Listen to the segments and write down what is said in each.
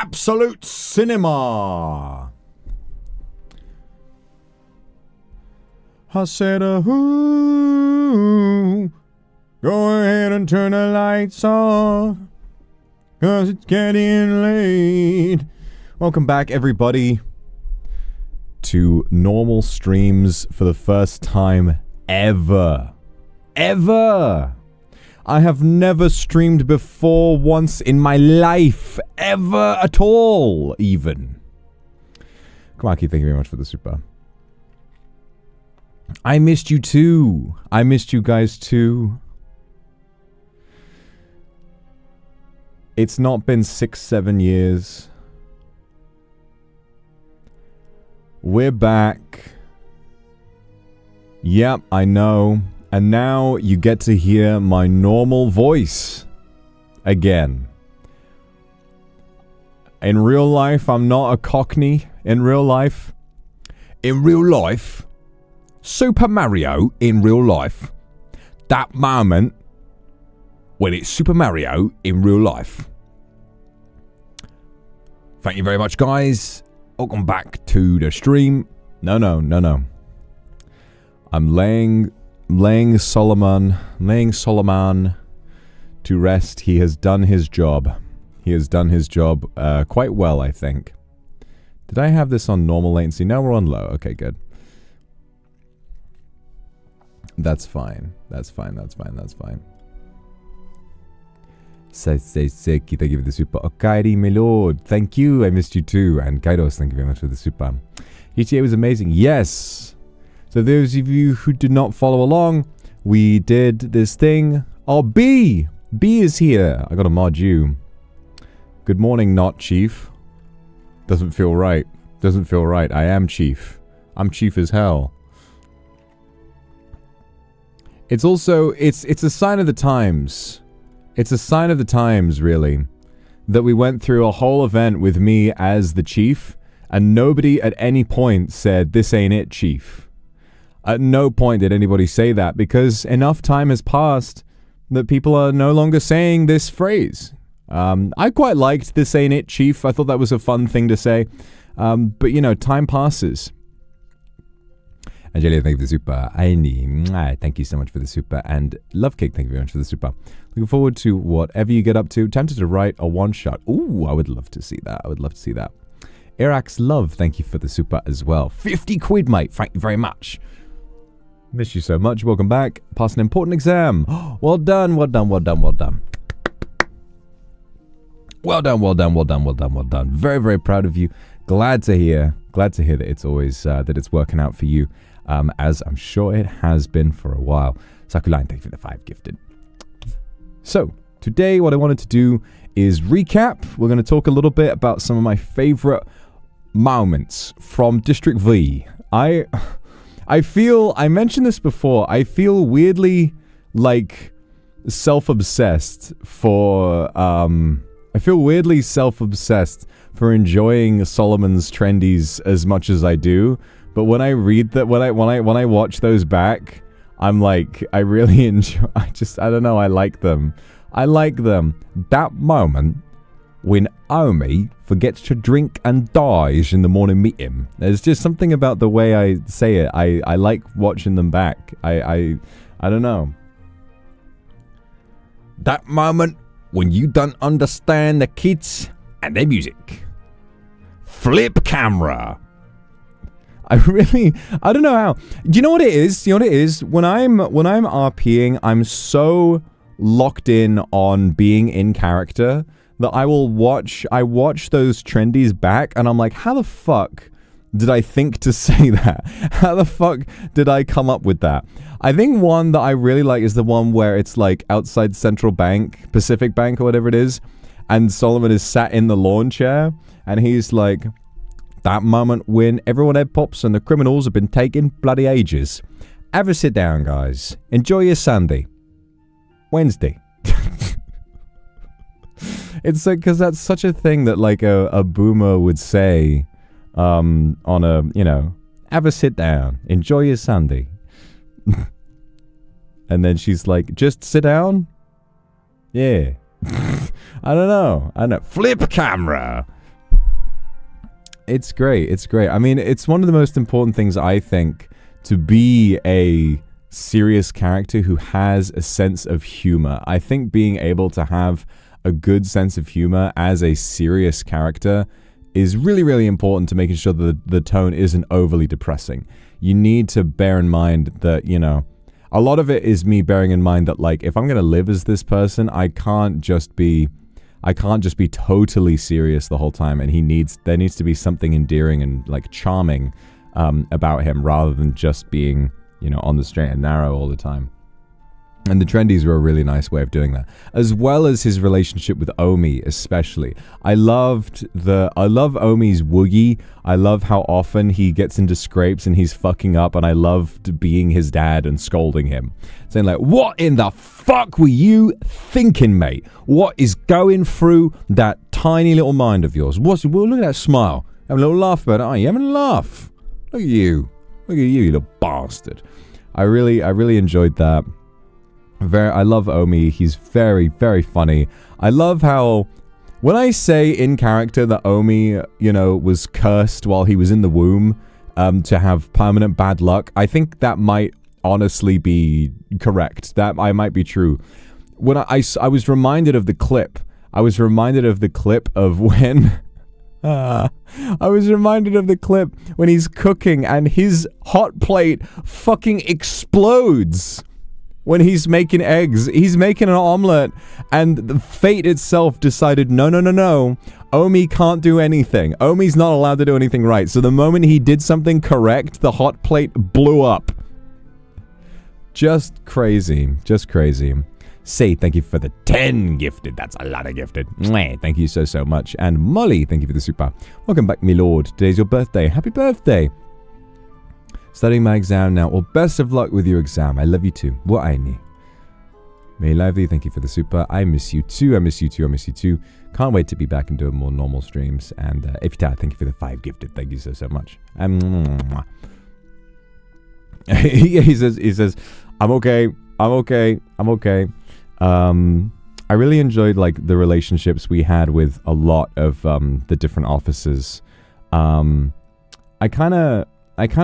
absolute cinema. I said, ooh, go ahead and turn the lights off, 'cause it's getting late. Welcome back, everybody, to normal streams for the first time ever. Ever! I have never streamed before once in my life. Ever at all, even. Kamaki, thank you very much for the super. I missed you too. I missed you guys too. It's not been 6-7 years. We're back. Yep, I know. And now you get to hear my normal voice again. In real life, I'm not a cockney. In real life, Super Mario in real life. That moment when it's Super Mario in real life. Thank you very much, guys. Welcome back to the stream. No. I'm laying Solomon to rest. He has done his job. He has done his job quite well, I think. Did I have this on normal latency? No, we're on low. Okay, good. That's fine. That's fine. Seki, thank you for the super. Okairi, my lord. Thank you. I missed you too. And Kairos, thank you very much for the super. GTA was amazing. Yes. So those of you who did not follow along, we did this thing. Oh, B is here. I gotta mod you. Good morning, not Chief. Doesn't feel right. I am Chief. I'm Chief as hell. It's also, it's a sign of the times. It's a sign of the times, really, that we went through a whole event with me as the Chief, and nobody at any point said, "This ain't it, Chief." At no point did anybody say that, because enough time has passed that people are no longer saying this phrase. I quite liked "This ain't it, Chief." I thought that was a fun thing to say. But, you know, time passes. Angelia, thank you for the super. Aini, thank you so much for the super. And Love Cake, thank you very much for the super. Looking forward to whatever you get up to. Tempted to write a one-shot. Ooh, I would love to see that. Irax Love, thank you for the super as well. 50 quid, mate. Thank you very much. Miss you so much. Welcome back. Pass an important exam. Well done. Well done. Very, very proud of you. Glad to hear that it's always, that it's working out for you. As I'm sure it has been for a while. Sakuline, thank you for the 5 gifted. So, today what I wanted to do is recap. We're going to talk a little bit about some of my favorite moments from District V. I mentioned this before, I feel weirdly, like, self-obsessed for enjoying Solomon's trendies as much as I do. But when I read that, when I watch those back, I'm like, I really enjoy. I don't know. I like them. That moment when Omi forgets to drink and dies in the morning meeting. There's just something about the way I say it. I like watching them back. I don't know. That moment when you don't understand the kids and their music. Flip camera. I don't know how. Do you know what it is? When I'm RPing, I'm so locked in on being in character that I watch those trendies back and I'm like, how the fuck did I think to say that? How the fuck did I come up with that? I think one that I really like is the one where it's like outside Central Bank, Pacific Bank or whatever it is, and Solomon is sat in the lawn chair and he's like, that moment when everyone head pops and the criminals have been taking bloody ages. Have a sit down, guys. Enjoy your Sunday. Wednesday. It's like, because that's such a thing that like a boomer would say on a, you know, have a sit down. Enjoy your Sunday. And then she's like, just sit down? Yeah. I don't know. Flip camera. It's great. It's great. I mean, it's one of the most important things, I think, to be a serious character who has a sense of humor. I think being able to have a good sense of humor as a serious character is really, really important to making sure that the tone isn't overly depressing. You need to bear in mind that, you know, a lot of it is me bearing in mind that, like, if I'm going to live as this person, I can't just be totally serious the whole time, and there needs to be something endearing and, like, charming about him, rather than just being, you know, on the straight and narrow all the time. And the Trendies were a really nice way of doing that, as well as his relationship with Omi, especially. I love Omi's woogie. I love how often he gets into scrapes and he's fucking up, and I loved being his dad and scolding him, saying like, "What in the fuck were you thinking, mate? What is going through that tiny little mind of yours? Well, look at that smile. Having a little laugh about it, aren't you? Having a laugh. Look at you. Look at you little bastard." I really enjoyed that. I love Omi. He's very, very funny. I love how, when I say in character that Omi, you know, was cursed while he was in the womb to have permanent bad luck, I think that might honestly be correct. That might be true. When I was reminded of the clip. I was reminded of the clip of when... I was reminded of the clip when he's cooking and his hot plate fucking explodes. When he's making eggs, he's making an omelet, and the fate itself decided, no, Omi can't do anything. Omi's not allowed to do anything right. So the moment he did something correct, the hot plate blew up. Just crazy. Just crazy. Say thank you for the 10 gifted. That's a lot of gifted. Mwah, thank you so much. And Molly, thank you for the super. Welcome back, my lord. Today's your birthday. Happy birthday. Studying my exam now. Well, best of luck with your exam. I love you too. What I need. May Lively, thank you for the super. I miss you too. I miss you too. I miss you too. Can't wait to be back and doing more normal streams. And Iftar, thank you for the 5 gifted. Thank you so much. He says, I'm okay. I really enjoyed, like, the relationships we had with a lot of the different officers. I kind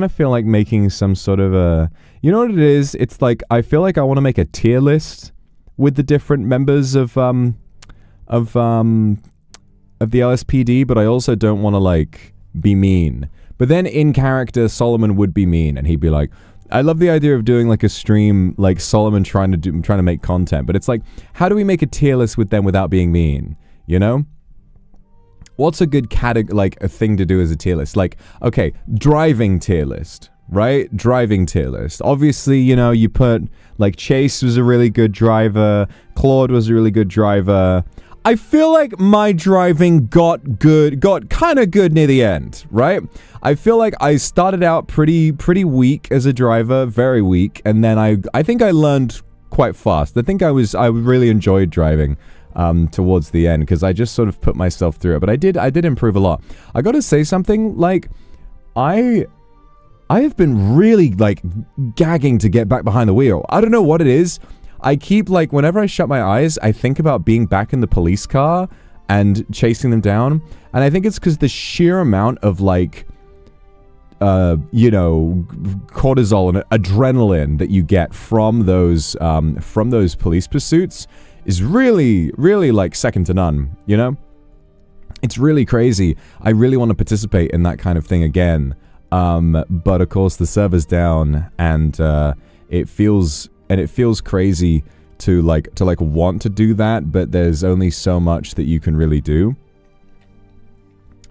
of feel like making some sort of a... You know what it is? It's like, I feel like I want to make a tier list with the different members of the LSPD, but I also don't want to, like, be mean. But then in character, Solomon would be mean, and he'd be like, I love the idea of doing, like, a stream, like, Solomon trying to make content, but it's like, how do we make a tier list with them without being mean? You know? What's a good a thing to do as a tier list? Like, okay, driving tier list, right? Driving tier list. Obviously, you know, you put, like, Chase was a really good driver. Claude was a really good driver. I feel like my driving got kind of good near the end, right? I feel like I started out pretty weak as a driver, very weak, and then I think I learned quite fast. I think I really enjoyed driving. Towards the end, because I just sort of put myself through it, but I did improve a lot. I gotta say something, like, I have been really, like, gagging to get back behind the wheel. I don't know what it is. I keep, like, whenever I shut my eyes, I think about being back in the police car and chasing them down, and I think it's because the sheer amount of, like, you know, cortisol and adrenaline that you get from those police pursuits is really, really, like, second to none, you know? It's really crazy. I really want to participate in that kind of thing again. But of course the server's down, and it feels crazy to want to do that, but there's only so much that you can really do.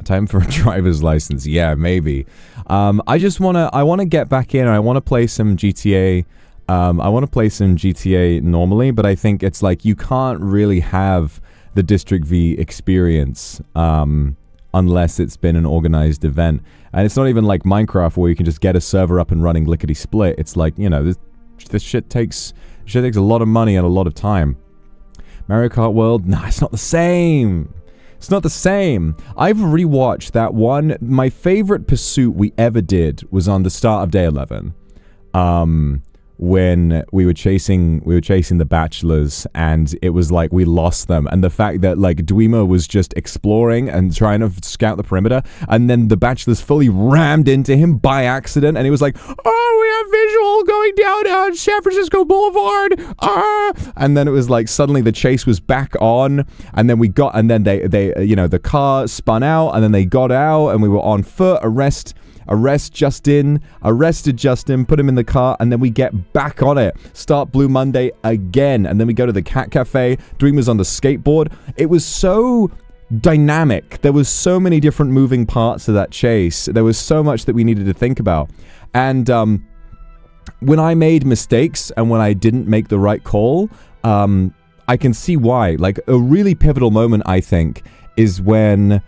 Time for a driver's license. Yeah, maybe. I want to get back in, and I want to play some GTA. I want to play some GTA normally, but I think it's like you can't really have the District V experience unless it's been an organized event. And it's not even like Minecraft where you can just get a server up and running lickety-split. It's like, you know, this shit takes a lot of money and a lot of time. Mario Kart World? Nah, it's not the same. It's not the same. I've rewatched that one. My favorite pursuit we ever did was on the start of Day 11. when we were chasing the bachelors, and it was like we lost them, and the fact that like Dwemer was just exploring and trying to scout the perimeter, and then the bachelors fully rammed into him by accident, and he was like, oh, we have visual going down San Francisco Boulevard, and then it was like suddenly the chase was back on, and then they you know, the car spun out, and then they got out, and we were on foot. Arrested Justin, put him in the car, and then we get back on it. Start Blue Monday again, and then we go to the Cat Cafe. Dream was on the skateboard. It was so dynamic. There was so many different moving parts of that chase. There was so much that we needed to think about. And when I made mistakes and when I didn't make the right call, I can see why. Like, a really pivotal moment, I think, is when...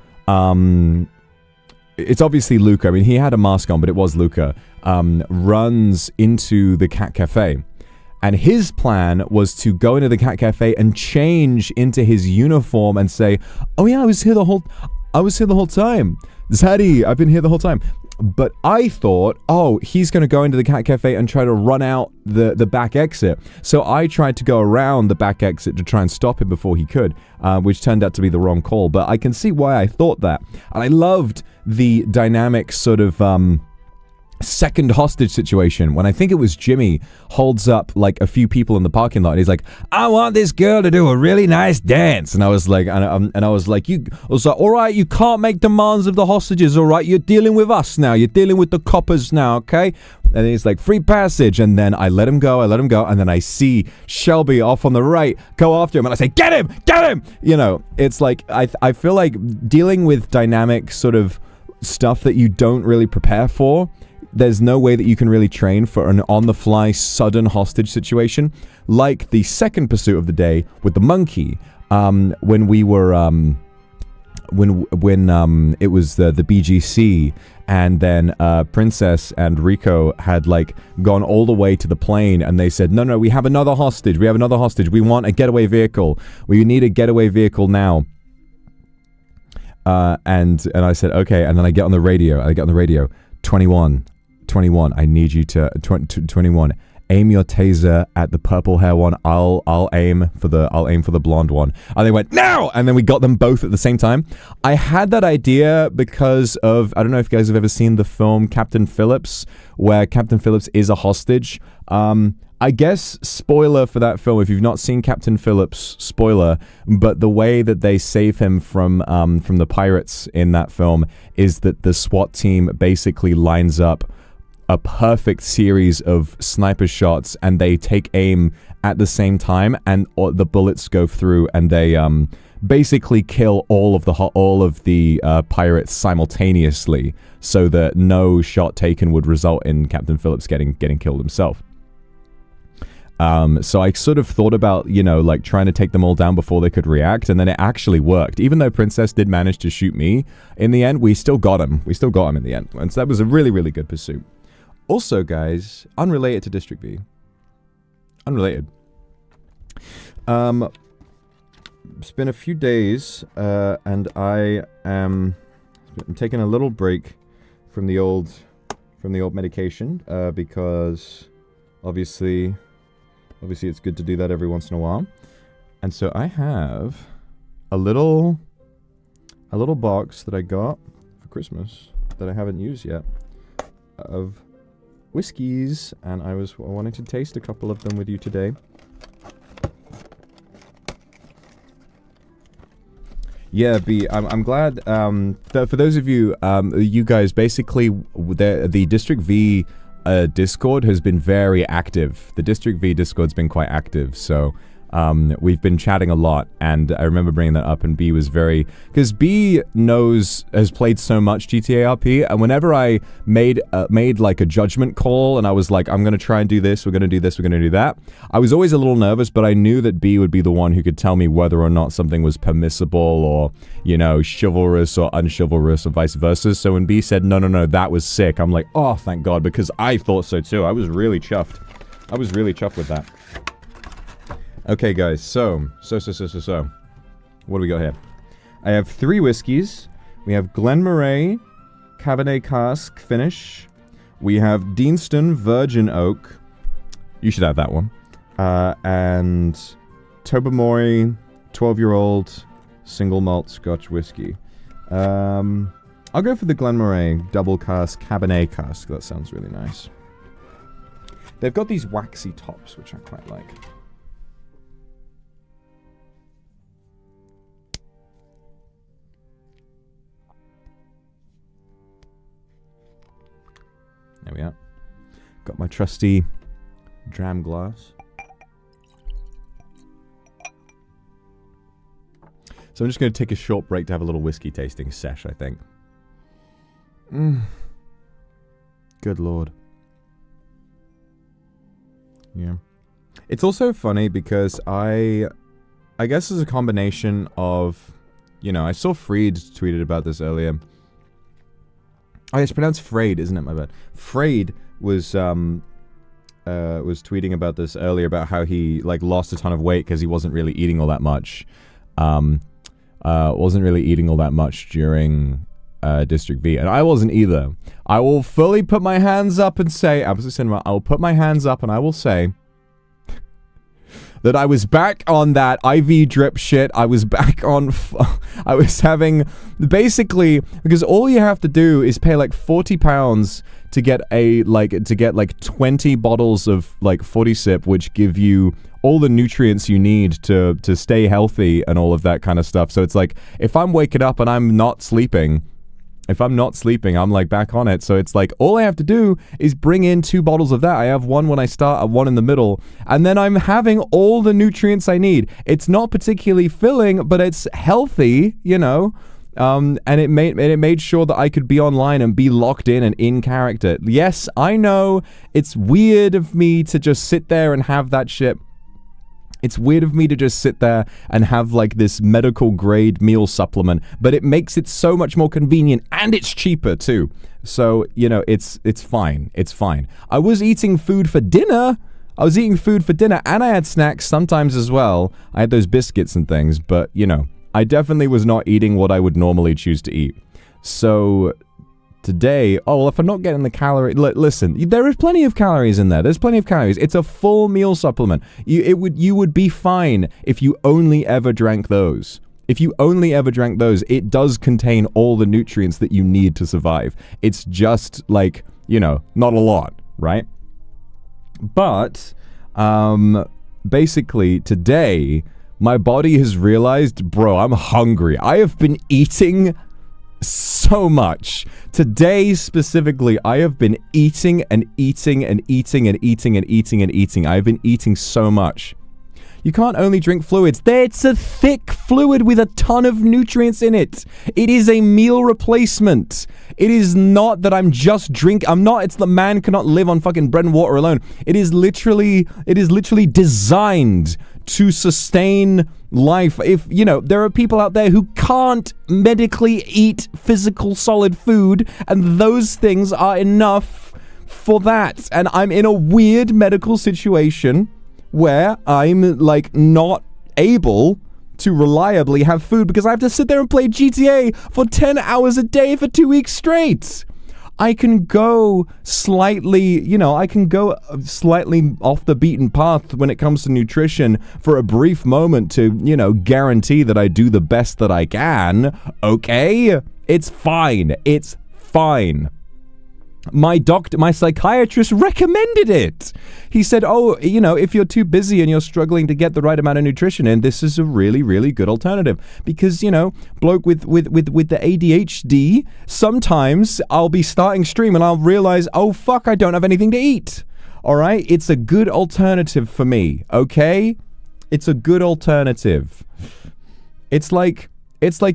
it's obviously Luca. I mean, he had a mask on, but it was Luca. Runs into the Cat Cafe. And his plan was to go into the Cat Cafe and change into his uniform and say, oh yeah, I was here the whole time. Zaddy, I've been here the whole time. But I thought, oh, he's going to go into the Cat Cafe and try to run out the back exit. So I tried to go around the back exit to try and stop him before he could, which turned out to be the wrong call. But I can see why I thought that. And I loved the dynamic sort of second hostage situation when I think it was Jimmy holds up like a few people in the parking lot, and he's like, I want this girl to do a really nice dance, and I was like, all right, you can't make demands of the hostages, all right, you're dealing with us now, you're dealing with the coppers now, okay? And he's like, free passage, and then I let him go, and then I see Shelby off on the right go after him, and I say, get him, you know. It's like I feel like dealing with dynamic sort of stuff that you don't really prepare for, there's no way that you can really train for an on-the-fly sudden hostage situation, like the second pursuit of the day with the monkey. When we were when it was the BGC, and then Princess and Rico had like gone all the way to the plane, and they said, no, we have another hostage, we want a getaway vehicle, we need a getaway vehicle now. And I said, okay, and then I get on the radio, 21, I need you to 21. Aim your taser at the purple hair one. I'll aim for the blonde one. And they went, no! And then we got them both at the same time. I had that idea because of, I don't know if you guys have ever seen the film Captain Phillips, where Captain Phillips is a hostage. I guess, spoiler for that film, if you've not seen Captain Phillips, spoiler, but the way that they save him from the pirates in that film is that the SWAT team basically lines up a perfect series of sniper shots, and they take aim at the same time, and the bullets go through, and they basically kill all of the pirates simultaneously, so that no shot taken would result in Captain Phillips getting killed himself. So I sort of thought about, you know, like trying to take them all down before they could react, and then it actually worked. Even though Princess did manage to shoot me in the end, we still got him. We still got him in the end, and so that was a really, really good pursuit. Also, guys, unrelated to District V. Unrelated. It's been a few days, and I'm taking a little break from the old medication, because obviously it's good to do that every once in a while. And so I have a little box that I got for Christmas that I haven't used yet of whiskeys, and I was wanting to taste a couple of them with you today. Yeah, B, I'm glad, for those of you, you guys, basically, the District V Discord has been very active. The District V Discord's been quite active, so we've been chatting a lot, and I remember bringing that up, and B was very... Because B has played so much GTA RP, and whenever I made like a judgment call, and I was like, I'm going to try and do this, we're going to do this, we're going to do that, I was always a little nervous, but I knew that B would be the one who could tell me whether or not something was permissible, or, you know, chivalrous or unchivalrous, or vice versa. So when B said, no, that was sick, I'm like, oh, thank God, because I thought so too. I was really chuffed. I was really chuffed with that. Okay, guys, so, what do we got here? I have 3 whiskeys. We have Glenmorangie Cabernet Cask Finish. We have Deanston Virgin Oak. You should have that one. And Tobermory, 12-year-old single malt Scotch whiskey. I'll go for the Glenmorangie double cask Cabernet cask. That sounds really nice. They've got these waxy tops, which I quite like. There we are. Got my trusty dram glass. So I'm just going to take a short break to have a little whiskey tasting sesh, I think. Good lord. Yeah. It's also funny because I guess it's a combination of, you know, I saw Freed tweeted about this earlier. Oh, it's pronounced Frayed, isn't it? My bad. Frayed was tweeting about this earlier, about how he, like, lost a ton of weight because he wasn't really eating all that much. Wasn't really eating all that much during District V, and I wasn't either. I will fully put my hands up and say, Absolute Cinema, I will put my hands up and I will say that I was back on that IV drip shit. I was back on, I was having, basically, because all you have to do is pay like £40 to get like 20 bottles of like 40 sip, which give you all the nutrients you need to stay healthy and all of that kind of stuff. So it's like, if I'm waking up and I'm not sleeping, I'm like back on it. So it's like, all I have to do is bring in 2 bottles of that. I have one when I start, one in the middle, and then I'm having all the nutrients I need. It's not particularly filling, but it's healthy, you know. And it made sure that I could be online and be locked in and in character. Yes, I know it's weird of me to just sit there and have that shit. It's weird of me to just sit there and have like this medical grade meal supplement, but it makes it so much more convenient and it's cheaper too. So, you know, it's fine. It's fine. I was eating food for dinner. And I had snacks sometimes as well. I had those biscuits and things, but you know, I definitely was not eating what I would normally choose to eat. So today, oh, well, if I'm not getting the calorie, listen, there is plenty of calories in there. There's plenty of calories. It's a full meal supplement. You would be fine if you only ever drank those. If you only ever drank those, it does contain all the nutrients that you need to survive. It's just like, you know, not a lot, right? But, basically today, my body has realized, bro, I'm hungry. I have been eating so much. Today specifically, I have been eating and eating and eating and eating and eating and eating. I've been eating so much. You can't only drink fluids. It's a thick fluid with a ton of nutrients in it. It is a meal replacement. It is not that I'm just it's the man cannot live on fucking bread and water alone. It is literally designed to sustain life. If, you know, there are people out there who can't medically eat physical solid food, and those things are enough for that. And I'm in a weird medical situation where I'm like not able to reliably have food because I have to sit there and play GTA for 10 hours a day for 2 weeks straight. I can go slightly, you know, slightly off the beaten path when it comes to nutrition for a brief moment to, you know, guarantee that I do the best that I can. Okay? It's fine. It's fine. My psychiatrist recommended it. He said, oh, you know, if you're too busy and you're struggling to get the right amount of nutrition in, this is a really, really good alternative. Because, you know, bloke with the ADHD, sometimes I'll be starting stream and I'll realize, oh, fuck, I don't have anything to eat. All right? It's a good alternative for me, okay? It's a good alternative. It's like,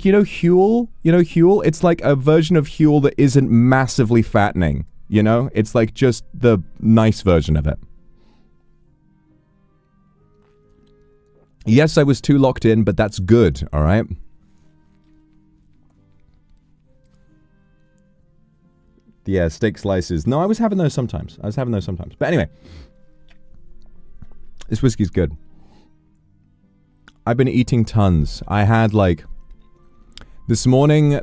you know, Huel? You know, Huel? It's like a version of Huel that isn't massively fattening, you know? It's like just the nice version of it. Yes, I was too locked in, but that's good, all right? Yeah, steak slices. No, I was having those sometimes. But anyway, this whiskey's good. I've been eating tons. I had like... This morning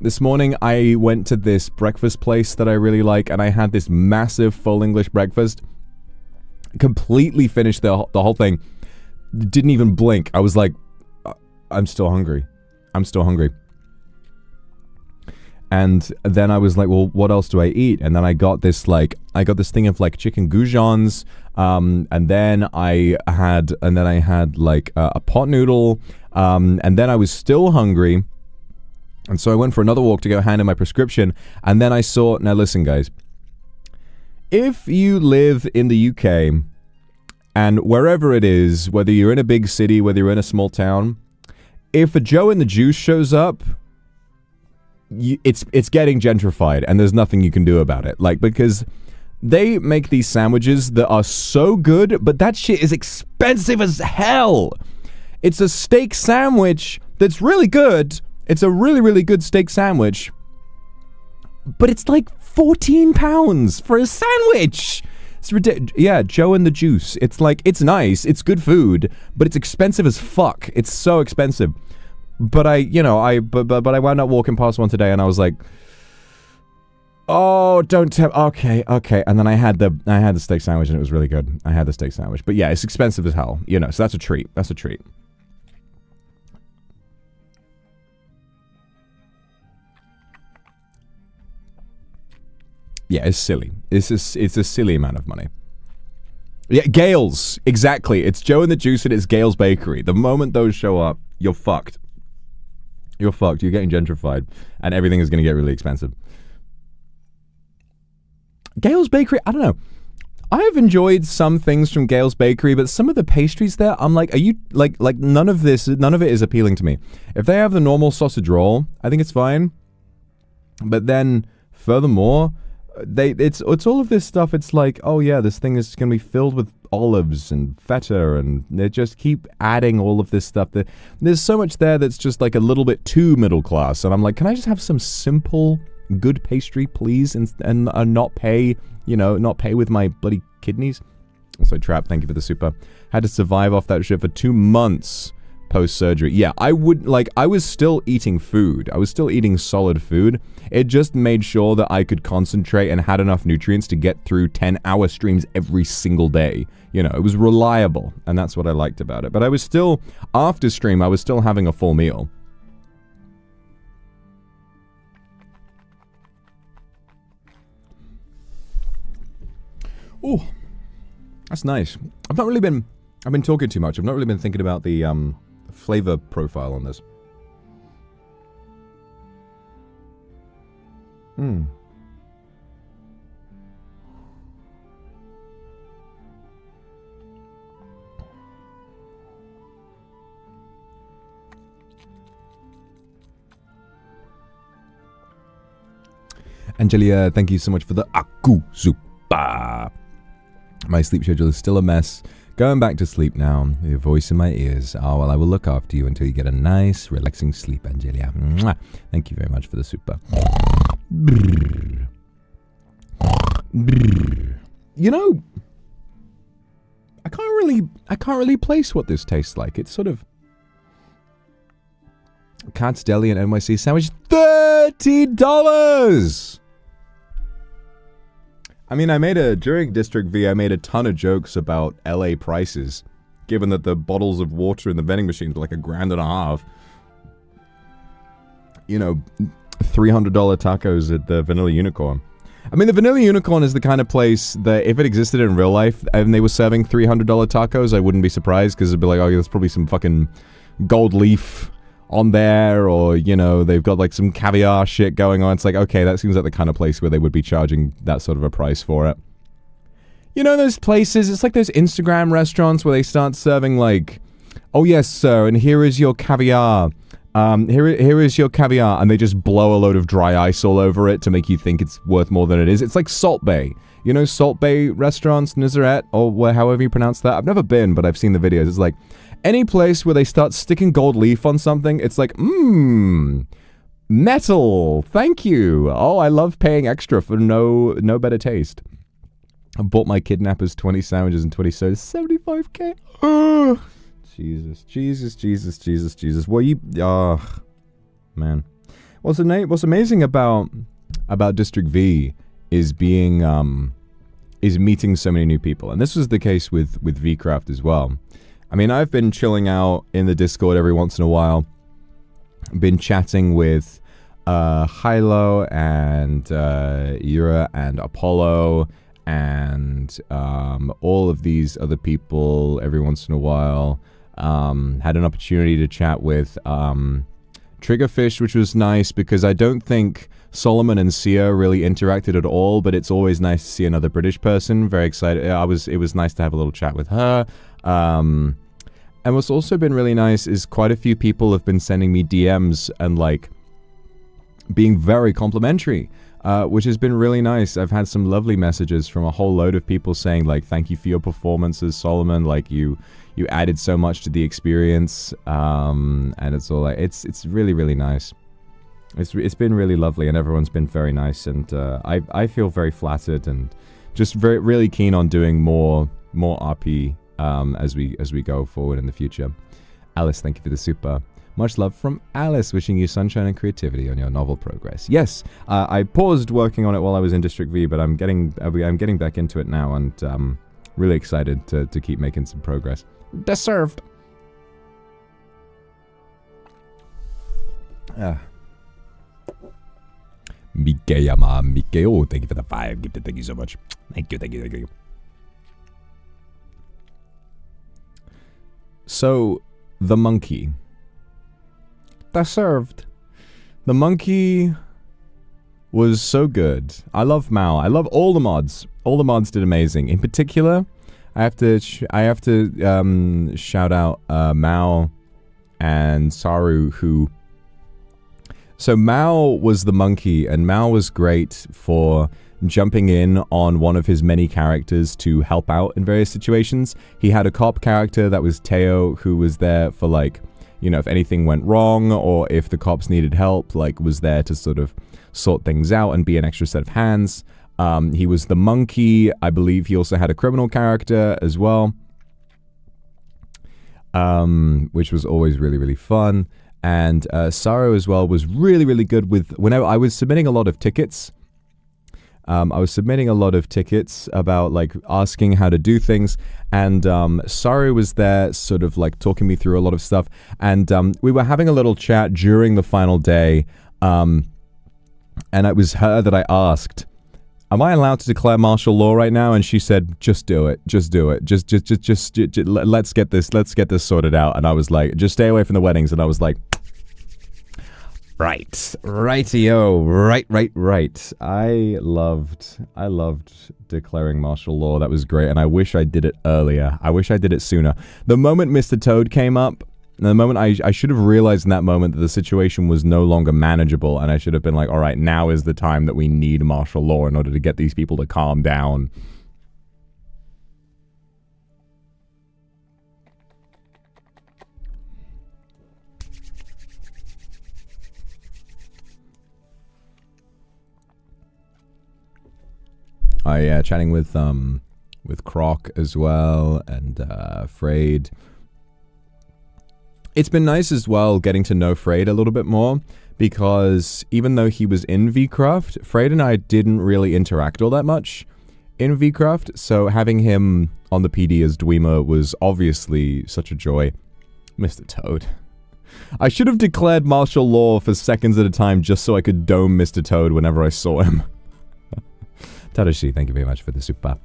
I went to this breakfast place that I really like, and I had this massive full English breakfast. Completely finished the whole thing. Didn't even blink. I was like, I'm still hungry. I'm still hungry. And then I was like, well, what else do I eat? And then I got this thing of like chicken goujons. And then I had like a pot noodle. And then I was still hungry. And so I went for another walk to go hand in my prescription. And then I saw, now listen guys, if you live in the UK and wherever it is, whether you're in a big city, whether you're in a small town, if a Joe and the Juice shows up, it's getting gentrified and there's nothing you can do about it. Like, because they make these sandwiches that are so good, but that shit is expensive as hell. It's a steak sandwich that's really good. It's a really, really good steak sandwich. But it's like £14 for a sandwich. It's ridiculous. Yeah, Joe and the Juice. It's like, it's nice. It's good food, but it's expensive as fuck. It's so expensive. But I wound up walking past one today and I was like, oh, don't tell. Okay. And then I had the steak sandwich and it was really good. I had the steak sandwich. But yeah, it's expensive as hell, you know, so that's a treat. That's a treat. Yeah, it's silly. It's a silly amount of money. Yeah, Gales. Exactly. It's Joe and the Juice and it's Gales Bakery. The moment those show up, you're fucked. You're fucked. You're getting gentrified. And everything is going to get really expensive. Gales Bakery, I don't know. I have enjoyed some things from Gales Bakery, but some of the pastries there, I'm like, are you, like none of it is appealing to me. If they have the normal sausage roll, I think it's fine. But then, furthermore, it's all of this stuff. It's like, oh yeah, this thing is going to be filled with olives and feta, and they just keep adding all of this stuff. There's so much there that's just like a little bit too middle class, and I'm like, can I just have some simple, good pastry, please, and not pay, not pay with my bloody kidneys? Also, Trap, thank you for the super. Had to survive off that shit for 2 months post-surgery. Yeah, I was still eating food. I was still eating solid food. It just made sure that I could concentrate and had enough nutrients to get through 10-hour streams every single day. It was reliable, and that's what I liked about it. But I was still, after stream, I was still having a full meal. Ooh, that's nice. I've been talking too much. I've not really been thinking about the flavor profile on this. Angelia, thank you so much for the Aku Super. My sleep schedule is still a mess. Going back to sleep now. Your voice in my ears. Oh, well, I will look after you until you get a nice, relaxing sleep, Angelia. Mwah. Thank you very much for the super. I can't really place what this tastes like. It's sort of Cat's Deli and NYC sandwich, $30. I mean, during District V, I made a ton of jokes about LA prices, given that the bottles of water in the vending machines were like $1.50. $300 tacos at the Vanilla Unicorn. I mean, the Vanilla Unicorn is the kind of place that if it existed in real life and they were serving $300 tacos, I wouldn't be surprised, because it'd be like, oh, there's probably some fucking gold leaf on there, or, they've got like some caviar shit going on. It's like, okay, that seems like the kind of place where they would be charging that sort of a price for it. Those places, it's like those Instagram restaurants where they start serving like, oh yes, sir, and here is your caviar. Here is your caviar, and they just blow a load of dry ice all over it to make you think it's worth more than it is. It's like Salt Bay. Salt Bay restaurants, Nazareth, or however you pronounce that. I've never been, but I've seen the videos. It's like, any place where they start sticking gold leaf on something, it's like, metal, thank you. Oh, I love paying extra for no better taste. I bought my kidnappers 20 sandwiches and 20 sodas, $75K. Oh, Jesus. Man. What's amazing about District V is being is meeting so many new people. And this was the case with VCraft as well. I mean, I've been chilling out in the Discord every once in a while. Been chatting with Hilo and Yura and Apollo and all of these other people every once in a while. Had an opportunity to chat with Triggerfish, which was nice because I don't think Solomon and Sia really interacted at all, but it's always nice to see another British person. Very excited. It was nice to have a little chat with her. And what's also been really nice is quite a few people have been sending me DMs and like being very complimentary, which has been really nice. I've had some lovely messages from a whole load of people saying like, thank you for your performances, Solomon. Like you added so much to the experience. And it's all like, it's really, really nice. It's been really lovely and everyone's been very nice. And I feel very flattered and just really keen on doing more RP as we go forward in the future. Alice, thank you for the super. Much love from Alice, wishing you sunshine and creativity on your novel progress. Yes, I paused working on it while I was in District V, but I'm getting back into it now, and really excited to keep making some progress. Deserved. Mikeyama, Mikeo, thank you for the 5 gifted. Thank you so much. Thank you. So, the monkey. Deserved. The monkey was so good. I love Mao. I love all the mods. All the mods did amazing. In particular, I have to shout out Mao and Saru, who... So Mao was the monkey, and Mao was great for jumping in on one of his many characters to help out in various situations. He had a cop character that was Teo, who was there for like, you know, if anything went wrong or if the cops needed help, like was there to sort of sort things out and be an extra set of hands. He was the monkey. I believe he also had a criminal character as well, which was always really, really fun. And Saru as well was really, really good with, whenever I was submitting a lot of tickets, about like asking how to do things, and Saru was there sort of like talking me through a lot of stuff, and we were having a little chat during the final day, and it was her that I asked, am I allowed to declare martial law right now? And she said, just do it. Just do it. Just let's get this sorted out. And I was like, just stay away from the weddings. And I was like, rightio, right. I loved declaring martial law. That was great. And I wish I did it earlier. I wish I did it sooner. The moment Mr. Toad came up, the moment I should have realized in that moment that the situation was no longer manageable, and I should have been like, all right, now is the time that we need martial law in order to get these people to calm down. Chatting with Croc as well, and Frayed. It's been nice as well getting to know Frayed a little bit more, because even though he was in VCraft, Frayed and I didn't really interact all that much in VCraft, so having him on the PD as Dwemer was obviously such a joy. Mr. Toad. I should have declared martial law for seconds at a time just so I could dome Mr. Toad whenever I saw him. Tadashi, thank you very much for the super.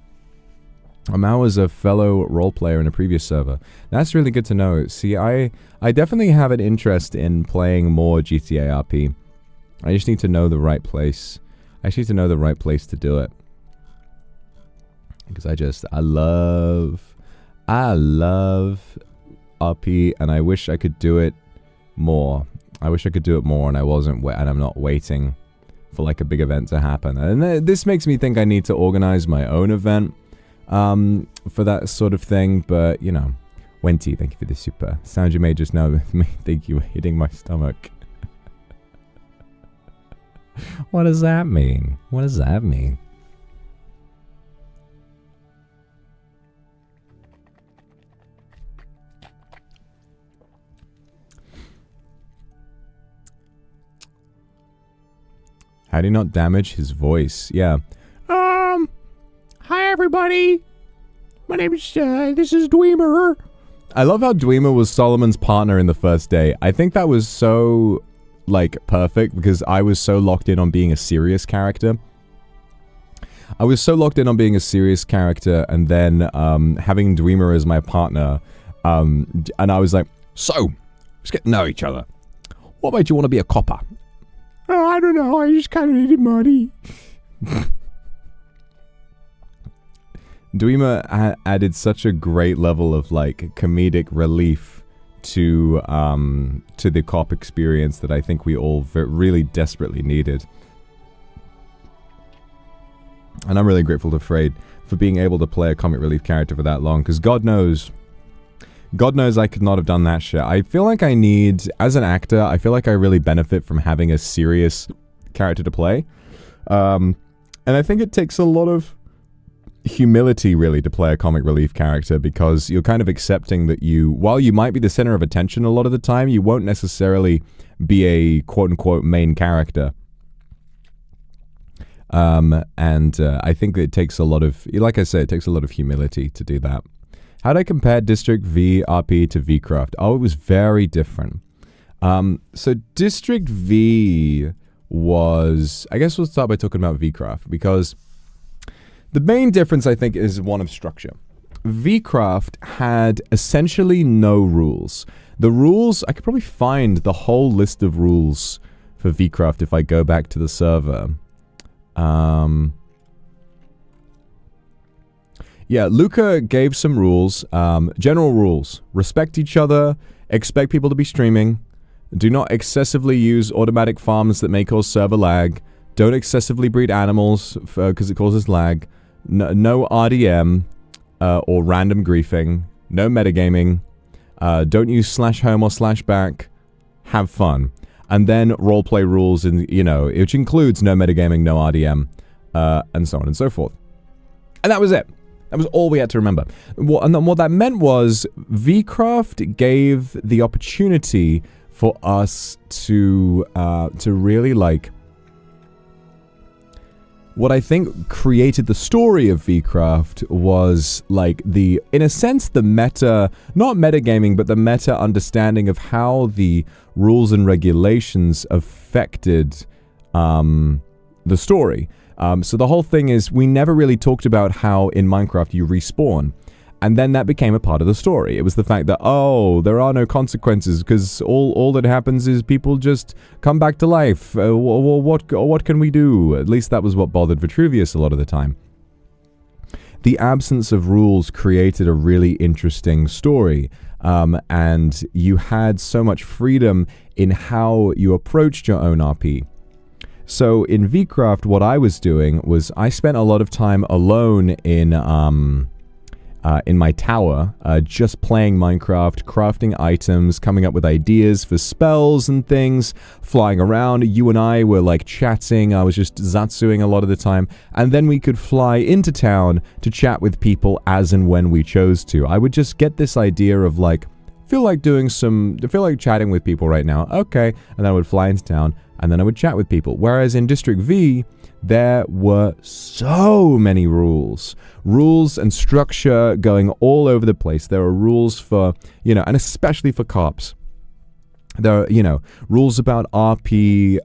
Mao was a fellow role player in a previous server. That's really good to know. See, I definitely have an interest in playing more GTA RP. I just need to know the right place. I just need to know the right place to do it. Because I love RP, and I wish I could do it more. I wish I could do it more, and I'm not waiting for like a big event to happen. And this makes me think I need to organize my own event for that sort of thing, but you know. Wenty, thank you for the super. Sound you made just now, thank you, hitting my stomach. What does that mean? What does that mean? How do you not damage his voice? Yeah. Hi everybody. everybody. My name is, this is Dweemer. I love how Dweemer was Solomon's partner in the first day. I think that was so, like, perfect because I was so locked in on being a serious character. And then having Dweemer as my partner, and I was like, so, let's get to know each other. What made you want to be a copper? Oh, I don't know, I just kind of needed money. Dweemer added such a great level of, like, comedic relief to the cop experience that I think we all really desperately needed. And I'm really grateful to Frayed for being able to play a comic relief character for that long, because God knows I could not have done that shit. I feel like I need, as an actor, I feel like I really benefit from having a serious character to play. And I think it takes a lot of humility, really, to play a comic relief character, because you're kind of accepting that while you might be the center of attention a lot of the time, you won't necessarily be a quote-unquote main character. I think that it takes a lot of, like I said, it takes a lot of humility to do that. How do I compare District V RP to VCraft? Oh, it was very different. So District V was, I guess we'll start by talking about VCraft, because the main difference, I think, is one of structure. VCraft had essentially no rules. The rules, I could probably find the whole list of rules for VCraft if I go back to the server. Yeah, Luca gave some rules. General rules. Respect each other. Expect people to be streaming. Do not excessively use automatic farms that may cause server lag. Don't excessively breed animals because it causes lag. No RDM or random griefing. No metagaming. Don't use /home or /back. Have fun. And then roleplay rules, which includes no metagaming, no RDM, and so on and so forth. And that was it. That was all we had to remember. What that meant was VCraft gave the opportunity for us to really, like, what I think created the story of VCraft was, like, in a sense, the meta, not metagaming, but the meta understanding of how the rules and regulations affected the story. So the whole thing is, we never really talked about how in Minecraft you respawn. And then that became a part of the story. It was the fact that, oh, there are no consequences because all that happens is people just come back to life. What can we do? At least that was what bothered Vitruvius a lot of the time. The absence of rules created a really interesting story. And you had so much freedom in how you approached your own RP. So in VCraft, what I was doing was I spent a lot of time alone in my tower, just playing Minecraft, crafting items, coming up with ideas for spells and things, flying around. You and I were, like, chatting. I was just ZATSUing a lot of the time. And then we could fly into town to chat with people as and when we chose to. I would just get this idea of, like, feel like chatting with people right now. Okay. And then I would fly into town, and then I would chat with people. Whereas in District V, there were so many rules. Rules and structure going all over the place. There are rules for, and especially for cops. There are, rules about RP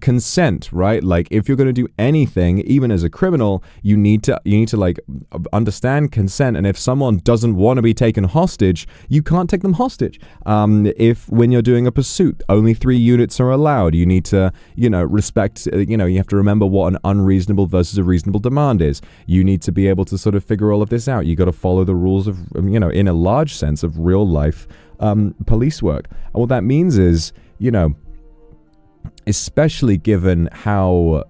consent, right? Like, if you're going to do anything, even as a criminal, you need to like understand consent. And if someone doesn't want to be taken hostage, you can't take them hostage. When you're doing a pursuit, only 3 units are allowed. You need to, respect. You have to remember what an unreasonable versus a reasonable demand is. You need to be able to sort of figure all of this out. You got to follow the rules of, in a large sense of real life. Police work. And what that means is, especially given how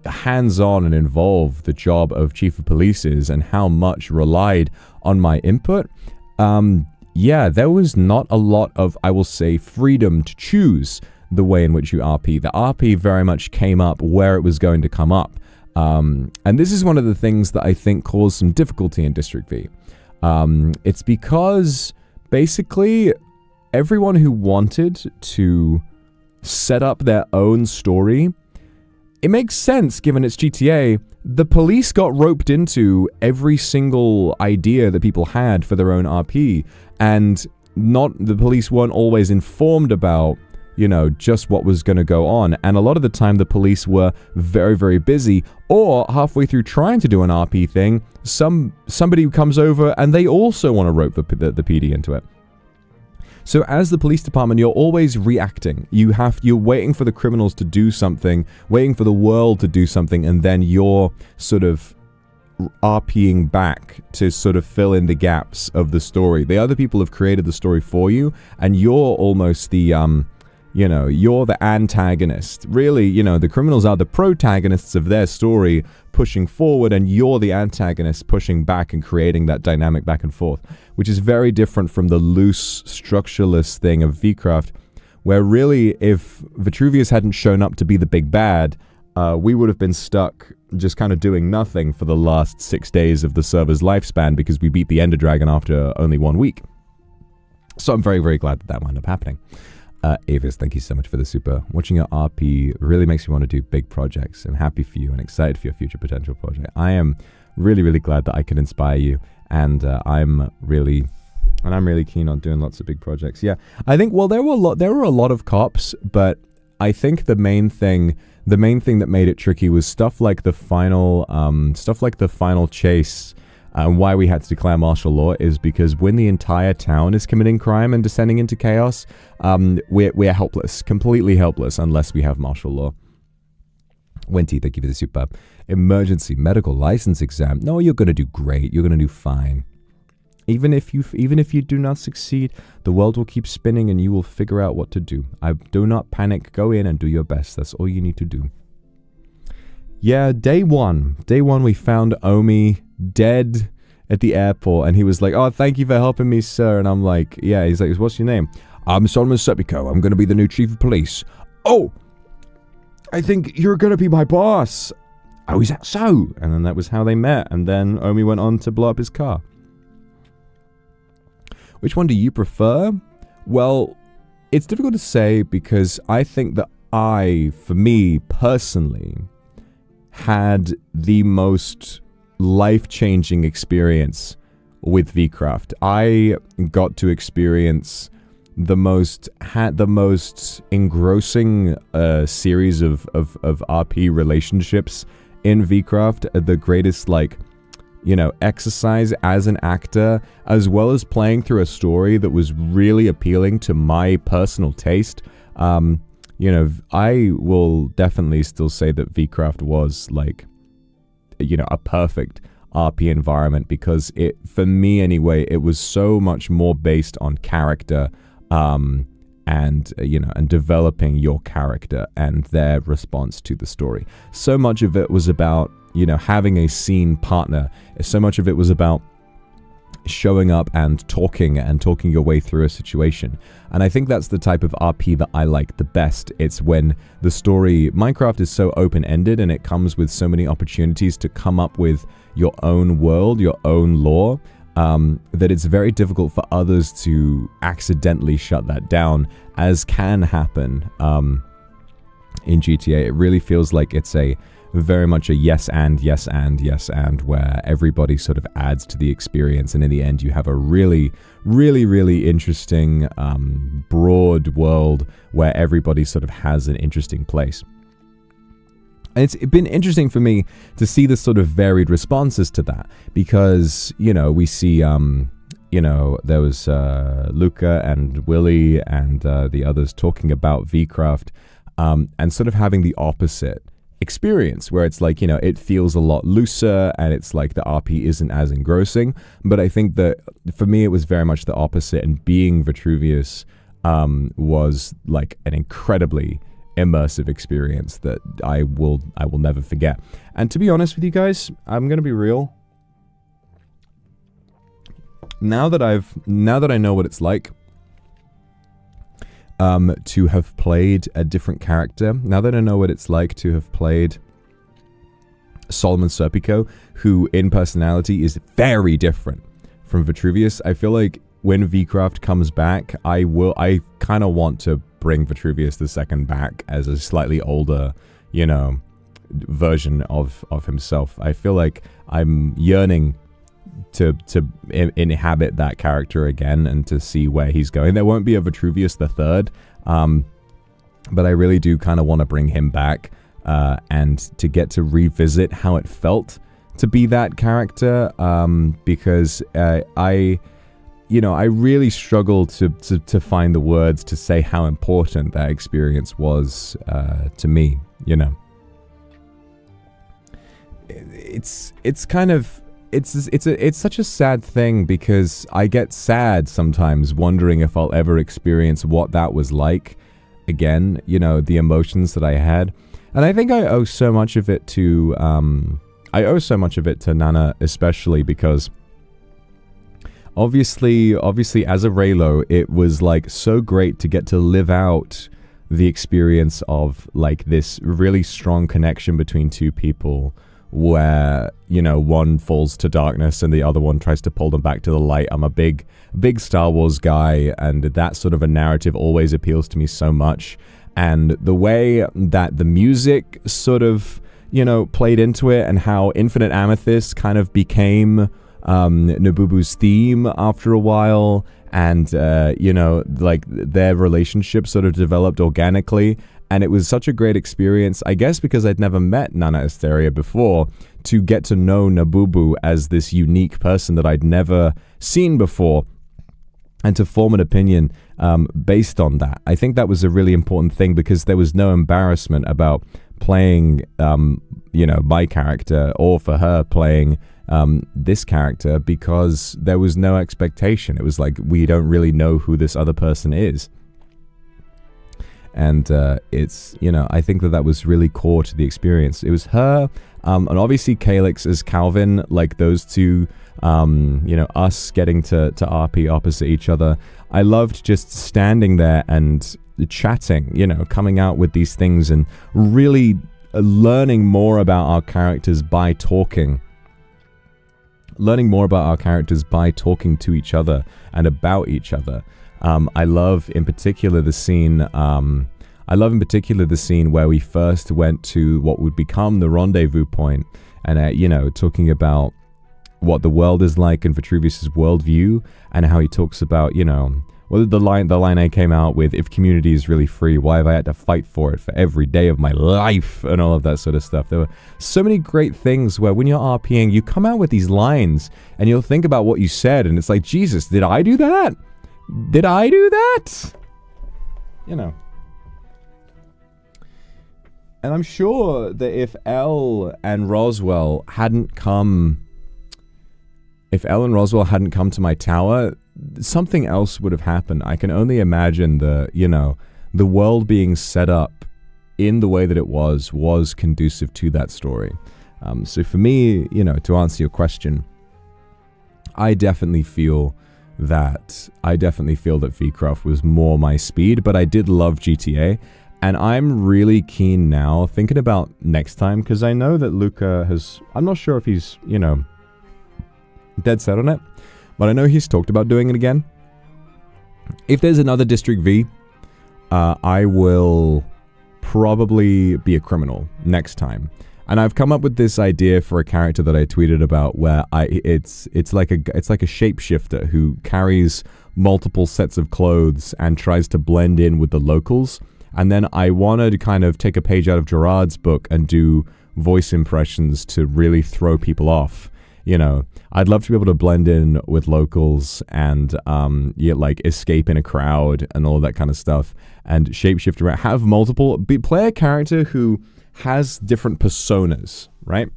hands-on and involved the job of Chief of Police is and how much relied on my input, there was not a lot of, I will say, freedom to choose the way in which you RP. The RP very much came up where it was going to come up. And this is one of the things that I think caused some difficulty in District V. It's because basically, everyone who wanted to set up their own story, it makes sense given it's GTA, the police got roped into every single idea that people had for their own RP, and the police weren't always informed about, you know, just what was going to go on. And a lot of the time the police were very, very busy, or halfway through trying to do an RP thing, somebody comes over and they also want to rope the PD into it. So as the police department, you're always reacting. You're waiting for the criminals to do something, waiting for the world to do something, and then you're sort of RPing back to sort of fill in the gaps of the story. The other people have created the story for you, and you're almost the you know, you're the antagonist. Really, you know, the criminals are the protagonists of their story, pushing forward, and you're the antagonist pushing back and creating that dynamic back and forth, which is very different from the loose, structureless thing of VCraft, where really, if Vitruvius hadn't shown up to be the big bad, we would have been stuck just kind of doing nothing for the last 6 days of the server's lifespan, because we beat the Ender Dragon after only 1 week. So I'm very, very glad that that wound up happening. Avis, thank you so much for the super. Watching your RP really makes me want to do big projects. I'm happy for you and excited for your future potential project. I am really, really glad that I can inspire you, and I'm really keen on doing lots of big projects. Yeah, I think, well, there were a lot of cops, but I think the main thing that made it tricky was stuff like the final chase. Why we had to declare martial law is because when the entire town is committing crime and descending into chaos, we're helpless, completely helpless, unless we have martial law. Wenty, thank you for the super. Emergency medical license exam. No, you're gonna do great. You're gonna do fine. Even if you do not succeed, the world will keep spinning and you will figure out what to do. Do not panic. Go in and do your best. That's all you need to do. Yeah, day one we found Omi dead at the airport, and he was like, "Oh, thank you for helping me, sir." And I'm like, "Yeah." He's like, "What's your name?" "I'm Solomon Sepiko. I'm going to be the new chief of police." "Oh, I think you're going to be my boss." "Oh, is that so?" And then that was how they met, and then Omi went on to blow up his car. Which one do you prefer? Well, it's difficult to say, because I think that for me personally, had the most life-changing experience with VCraft. I got to experience the most engrossing series of RP relationships in VCraft, the greatest, like, you know, exercise as an actor, as well as playing through a story that was really appealing to my personal taste. You know, I will definitely still say that VCraft was, like, you know, a perfect RP environment, because it, for me anyway, it was so much more based on character, and, you know, and developing your character and their response to the story. So much of it was about, you know, having a scene partner. So much of it was about showing up and talking your way through a situation. And I think that's the type of RP that I like the best. It's when the story, Minecraft is so open-ended, and it comes with so many opportunities to come up with your own world, your own lore, that it's very difficult for others to accidentally shut that down, as can happen in GTA. It really feels like it's very much a yes and, where everybody sort of adds to the experience, and in the end you have a really, really, really interesting, broad world where everybody sort of has an interesting place. And it's been interesting for me to see the sort of varied responses to that, because, you know, we see, you know, there was Luca and Willie and the others talking about VCraft, and sort of having the opposite experience, where it's like, you know, it feels a lot looser, and it's like the RP isn't as engrossing. But I think that for me it was very much the opposite, and being Vitruvius was like an incredibly immersive experience that I will never forget. And to be honest with you guys, I'm gonna be real. Now that I know what it's like to have played a different character, now that I know what it's like to have played Solomon Serpico, who in personality is very different from Vitruvius, I feel like when VCraft comes back, I kind of want to bring Vitruvius II back as a slightly older, you know, version of himself. I feel like I'm yearning to inhabit that character again and to see where he's going. There won't be a Vitruvius the Third, but I really do kind of want to bring him back and to get to revisit how it felt to be that character, because I really struggle to find the words to say how important that experience was to me. You know, it's such a sad thing, because I get sad sometimes wondering if I'll ever experience what that was like again, you know, the emotions that I had. And I think I owe so much of it to Nana, especially because obviously as a Reylo, it was like so great to get to live out the experience of like this really strong connection between two people, where, you know, one falls to darkness and the other one tries to pull them back to the light. I'm a big Star Wars guy, and that sort of a narrative always appeals to me so much. And the way that the music sort of, you know, played into it, and how Infinite Amethyst kind of became Nabubu's theme after a while, and you know, like their relationship sort of developed organically. And it was such a great experience, I guess because I'd never met Nana Asteria before, to get to know Nabubu as this unique person that I'd never seen before, and to form an opinion based on that. I think that was a really important thing, because there was no embarrassment about playing, you know, my character, or for her playing this character, because there was no expectation. It was like, we don't really know who this other person is. And it's, you know, I think that was really core to the experience. It was her, and obviously Calyx as Calvin, like those two, you know, us getting to RP opposite each other. I loved just standing there and chatting, you know, coming out with these things and really learning more about our characters by talking. Learning more about our characters by talking to each other and about each other. I love in particular the scene. The scene where we first went to what would become the rendezvous point, and you know, talking about what the world is like in Vitruvius's worldview, and how he talks about, you know, well, the line I came out with: "If community is really free, why have I had to fight for it for every day of my life?" and all of that sort of stuff. There were so many great things where when you're RPing, you come out with these lines, and you'll think about what you said, and it's like, Jesus, did I do that? Did I do that? You know. And I'm sure that if Elle and Roswell hadn't come to my tower, something else would have happened. I can only imagine the world being set up in the way that it was conducive to that story. So for me, you know, to answer your question, I definitely feel that V-Craft was more my speed, but I did love GTA. And I'm really keen now, thinking about next time, because I know that Luca has... I'm not sure if he's, you know, dead set on it, but I know he's talked about doing it again. If there's another District V, I will probably be a criminal next time. And I've come up with this idea for a character that I tweeted about, where it's like a shapeshifter who carries multiple sets of clothes and tries to blend in with the locals. And then I wanted to kind of take a page out of Gerard's book and do voice impressions to really throw people off. You know, I'd love to be able to blend in with locals and, yeah, like escape in a crowd and all that kind of stuff, and shapeshift around. Have multiple, play a character who has different personas, right?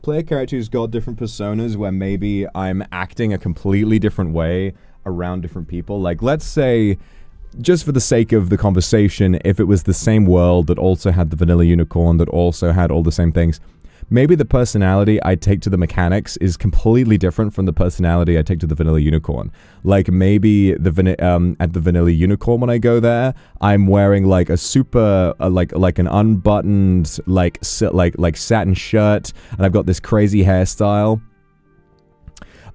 Play a character who's got different personas, where maybe I'm acting a completely different way around different people. Like, let's say, just for the sake of the conversation, if it was the same world that also had the vanilla unicorn, that also had all the same things, maybe the personality I take to the mechanics is completely different from the personality I take to the vanilla unicorn. Like, maybe at the vanilla unicorn, when I go there, I'm wearing like a super like an unbuttoned like satin shirt, and I've got this crazy hairstyle.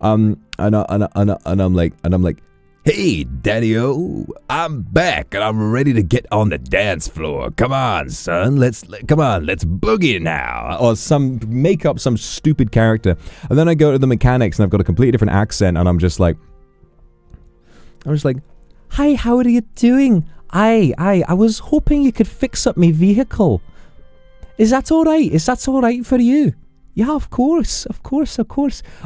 And I'm like, Hey, Daddy-O, I'm back and I'm ready to get on the dance floor. Come on, son, let's boogie now. Or make up some stupid character. And then I go to the mechanics and I've got a completely different accent and I'm just like, hi, how are you doing? I was hoping you could fix up my vehicle. Is that alright? Is that alright for you? Yeah, of course. Or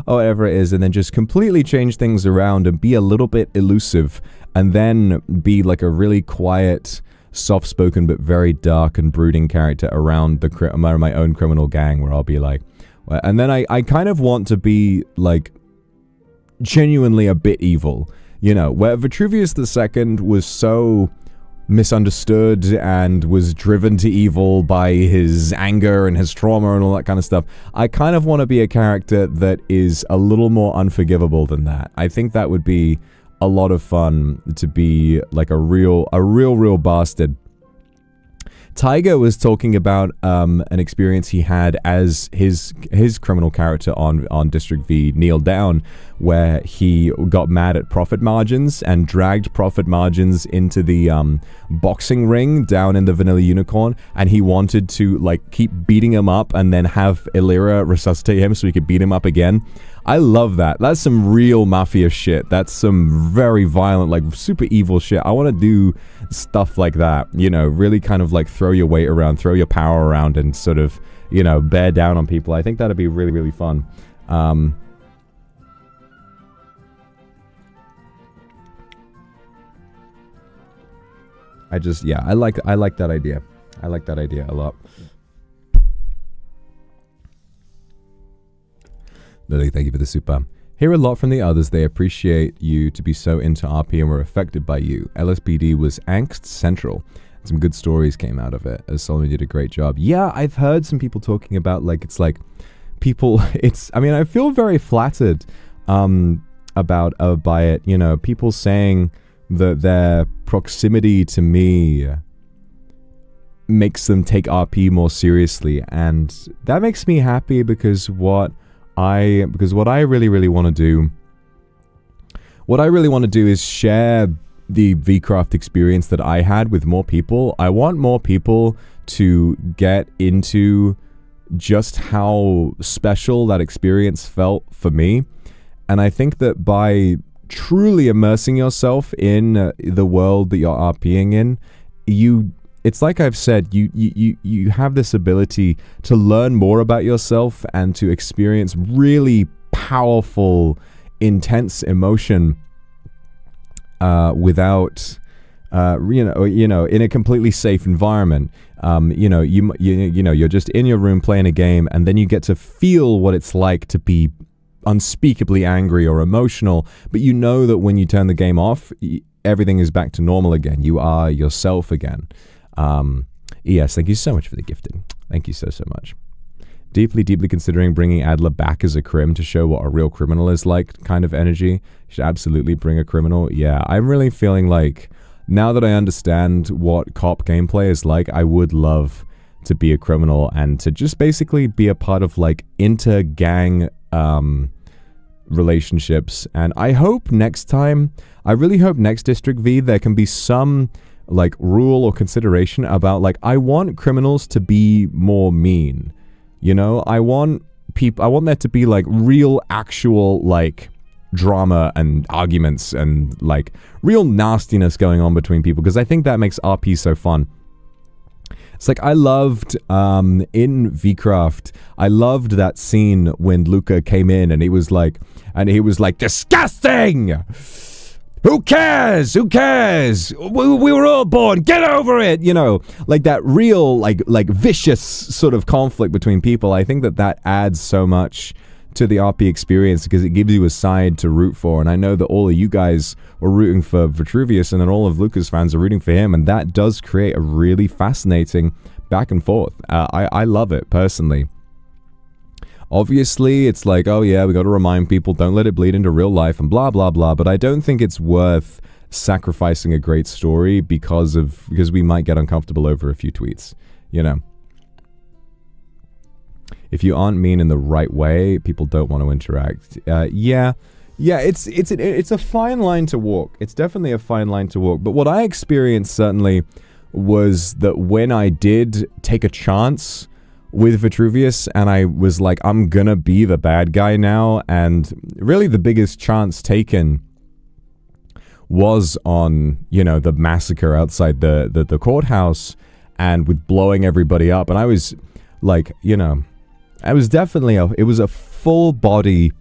whatever it is, and then just completely change things around and be a little bit elusive, and then be like a really quiet, soft-spoken but very dark and brooding character around my own criminal gang, where I'll be like, and then I kind of want to be like genuinely a bit evil, you know, where Vitruvius II was so misunderstood and was driven to evil by his anger and his trauma and all that kind of stuff. I kind of want to be a character that is a little more unforgivable than that. I think that would be a lot of fun, to be like a real bastard. Tiger was talking about an experience he had as his criminal character on District V, Kneel Down, where he got mad at profit margins and dragged profit margins into the boxing ring down in the Vanilla Unicorn, and he wanted to like keep beating him up and then have Illyra resuscitate him so he could beat him up again. I love that. That's some real mafia shit. That's some very violent, like super evil shit. I want to do stuff like that, you know, really kind of like throw your weight around, throw your power around, and sort of, you know, bear down on people. I think that'd be really, really fun. I like that idea. I like that idea a lot. Lily, thank you for the super. Hear a lot from the others. They appreciate you to be so into RP and were affected by you. LSPD was angst central. Some good stories came out of it, as Solomon did a great job. Yeah, I've heard some people talking about, like, it's like people, I mean, I feel very flattered by it, you know, people saying that their proximity to me makes them take RP more seriously, and that makes me happy, because what I really, really want to do, is share the VCraft experience that I had with more people. I want more people to get into just how special that experience felt for me. And I think that by truly immersing yourself in the world that you're RPing in, it's like I've said, you have this ability to learn more about yourself and to experience really powerful, intense emotion without, in a completely safe environment. You're just in your room playing a game, and then you get to feel what it's like to be unspeakably angry or emotional, but you know that when you turn the game off, everything is back to normal again. You are yourself again. Yes, thank you so much for the gifting. Thank you so much. Deeply considering bringing Adler back as a crim to show what a real criminal is like, kind of energy. You should absolutely bring a criminal. Yeah, I'm really feeling like, now that I understand what cop gameplay is like, I would love to be a criminal and to just basically be a part of like inter-gang relationships. And I hope next time, I really hope next District V, there can be some like rule or consideration about like, I want criminals to be more mean, you know. I want there to be like real actual like drama and arguments and like real nastiness going on between people, because I think that makes RP so fun. It's like, I loved in VCraft, I loved that scene when Luca came in and he was like disgusting. Who cares? Who cares? We were all born. Get over it. You know, like that real, like vicious sort of conflict between people. I think that adds so much to the RP experience, because it gives you a side to root for. And I know that all of you guys were rooting for Vitruvius, and then all of Luca's fans are rooting for him. And that does create a really fascinating back and forth. I love it personally. Obviously, it's like, oh yeah, we got to remind people, don't let it bleed into real life and blah, blah, blah. But I don't think it's worth sacrificing a great story because we might get uncomfortable over a few tweets, you know. If you aren't mean in the right way, people don't want to interact. Yeah, Yeah, it's a fine line to walk. It's definitely a fine line to walk. But what I experienced certainly was that when I did take a chance with Vitruvius and I was like, I'm gonna be the bad guy now, and really the biggest chance taken was on, you know, the massacre outside the courthouse and with blowing everybody up. And I was like, you know, I was definitely it was a full body,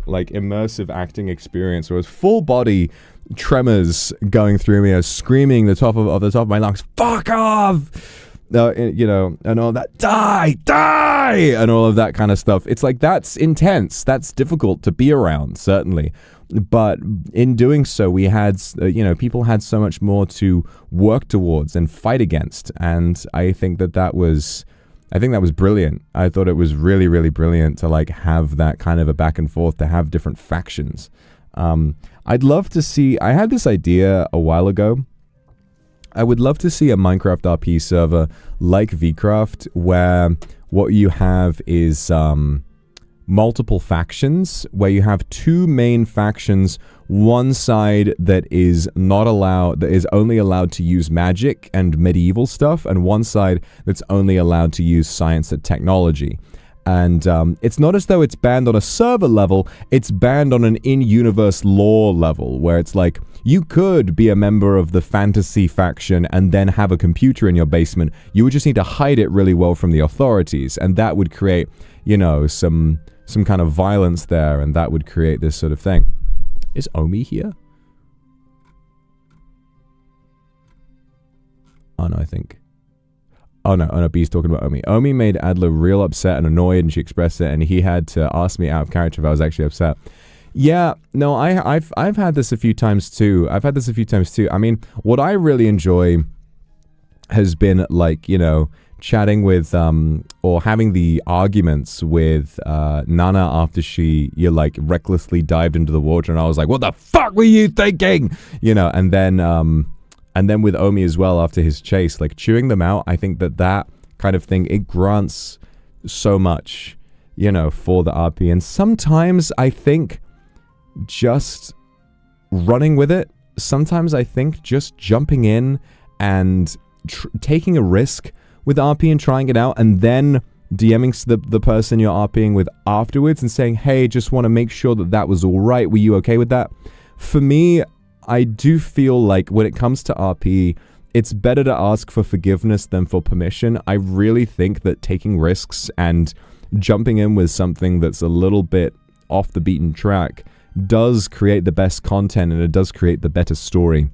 like, immersive acting experience. Where it was full body tremors going through me. I was screaming the top of my lungs, fuck off! You know, and all that, die, and all of that kind of stuff. It's like, that's intense. That's difficult to be around, certainly. But in doing so, we had, you know, people had so much more to work towards and fight against. And I think that was brilliant. I thought it was really, really brilliant to, like, have that kind of a back and forth, to have different factions. I'd love to see, I had this idea a while ago. I would love to see a Minecraft RP server like VCraft, where what you have is multiple factions, where you have two main factions, one side that is only allowed to use magic and medieval stuff, and one side that's only allowed to use science and technology. And it's not as though it's banned on a server level, it's banned on an in-universe lore level, where it's like, you could be a member of the fantasy faction and then have a computer in your basement. You would just need to hide it really well from the authorities, and that would create, you know, some kind of violence there, and that would create this sort of thing. Is Omi here? Oh no, I think. Oh no, B's talking about Omi. Omi made Adler real upset and annoyed, and she expressed it, and he had to ask me out of character if I was actually upset. Yeah, no, I've had this a few times too. I mean, what I really enjoy has been, like, you know, chatting with, or having the arguments with Nana after you like recklessly dived into the water, and I was like, what the fuck were you thinking? You know, and then with Omi as well after his chase, like, chewing them out. I think that kind of thing, it grants so much, you know, for the RP. And sometimes I think just running with it, sometimes I think just jumping in and taking a risk with RP and trying it out, and then DMing the person you're RPing with afterwards and saying, hey, just want to make sure that was all right. Were you okay with that? For me, I do feel like when it comes to RP, it's better to ask for forgiveness than for permission. I really think that taking risks and jumping in with something that's a little bit off the beaten track does create the best content, and it does create the better story.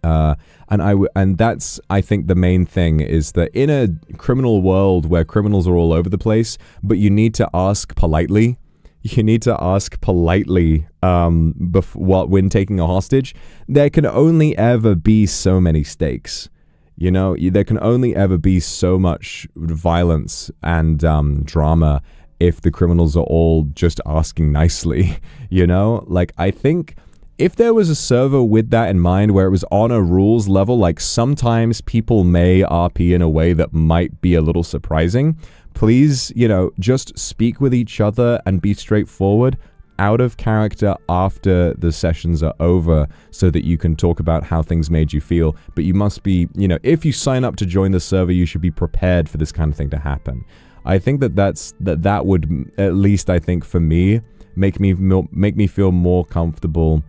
And that's, I think, the main thing is that in a criminal world where criminals are all over the place, but you need to ask politely. You need to ask politely when taking a hostage. There can only ever be so many stakes. You know, there can only ever be so much violence and drama if the criminals are all just asking nicely. You know, like, I think if there was a server with that in mind, where it was on a rules level, like, sometimes people may RP in a way that might be a little surprising. Please, you know, just speak with each other and be straightforward, out of character after the sessions are over, so that you can talk about how things made you feel. But you must be, you know, if you sign up to join the server, you should be prepared for this kind of thing to happen. I think that would, at least I think for me, make me feel more comfortable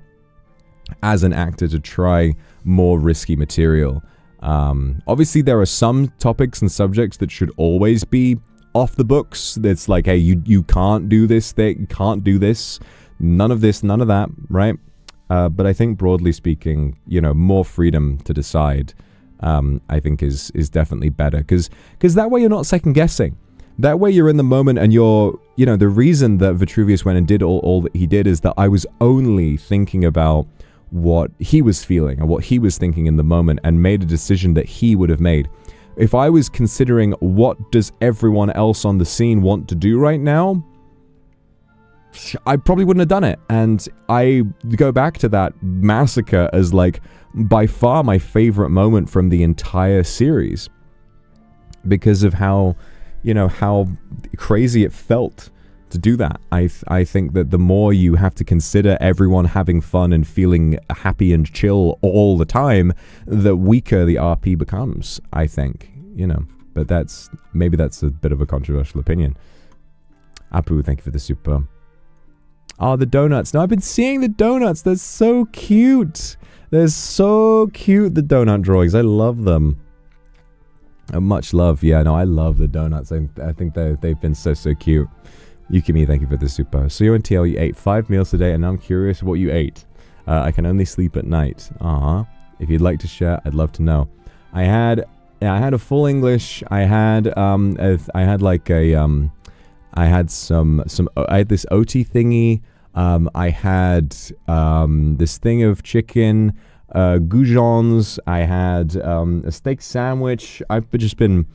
as an actor to try more risky material. Obviously, there are some topics and subjects that should always be off the books. It's like, hey, you can't do this thing, you can't do this, none of this, none of that, right? But I think broadly speaking, you know, more freedom to decide, I think is definitely better, because that way you're not second guessing. That way you're in the moment, and you're, you know, the reason that Vitruvius went and did all that he did is that I was only thinking about what he was feeling and what he was thinking in the moment, and made a decision that he would have made. If I was considering what does everyone else on the scene want to do right now, I probably wouldn't have done it. And I go back to that massacre as, like, by far my favorite moment from the entire series, because of how, you know, how crazy it felt to do that. I think that the more you have to consider everyone having fun and feeling happy and chill all the time, the weaker the RP becomes, I think, you know. But maybe that's a bit of a controversial opinion. Apu, thank you for the super. Oh, the donuts. No, I've been seeing the donuts. They're so cute. They're so cute, the donut drawings. I love them. Much love. Yeah, no, I love the donuts. I think they've been so cute. Yukimi, thank you for the super. So you and TL, you ate 5 meals today, and I'm curious what you ate. I can only sleep at night. If you'd like to share, I'd love to know. I had a full English. I had this OT thingy. I had this thing of chicken, goujons. I had a steak sandwich. I've been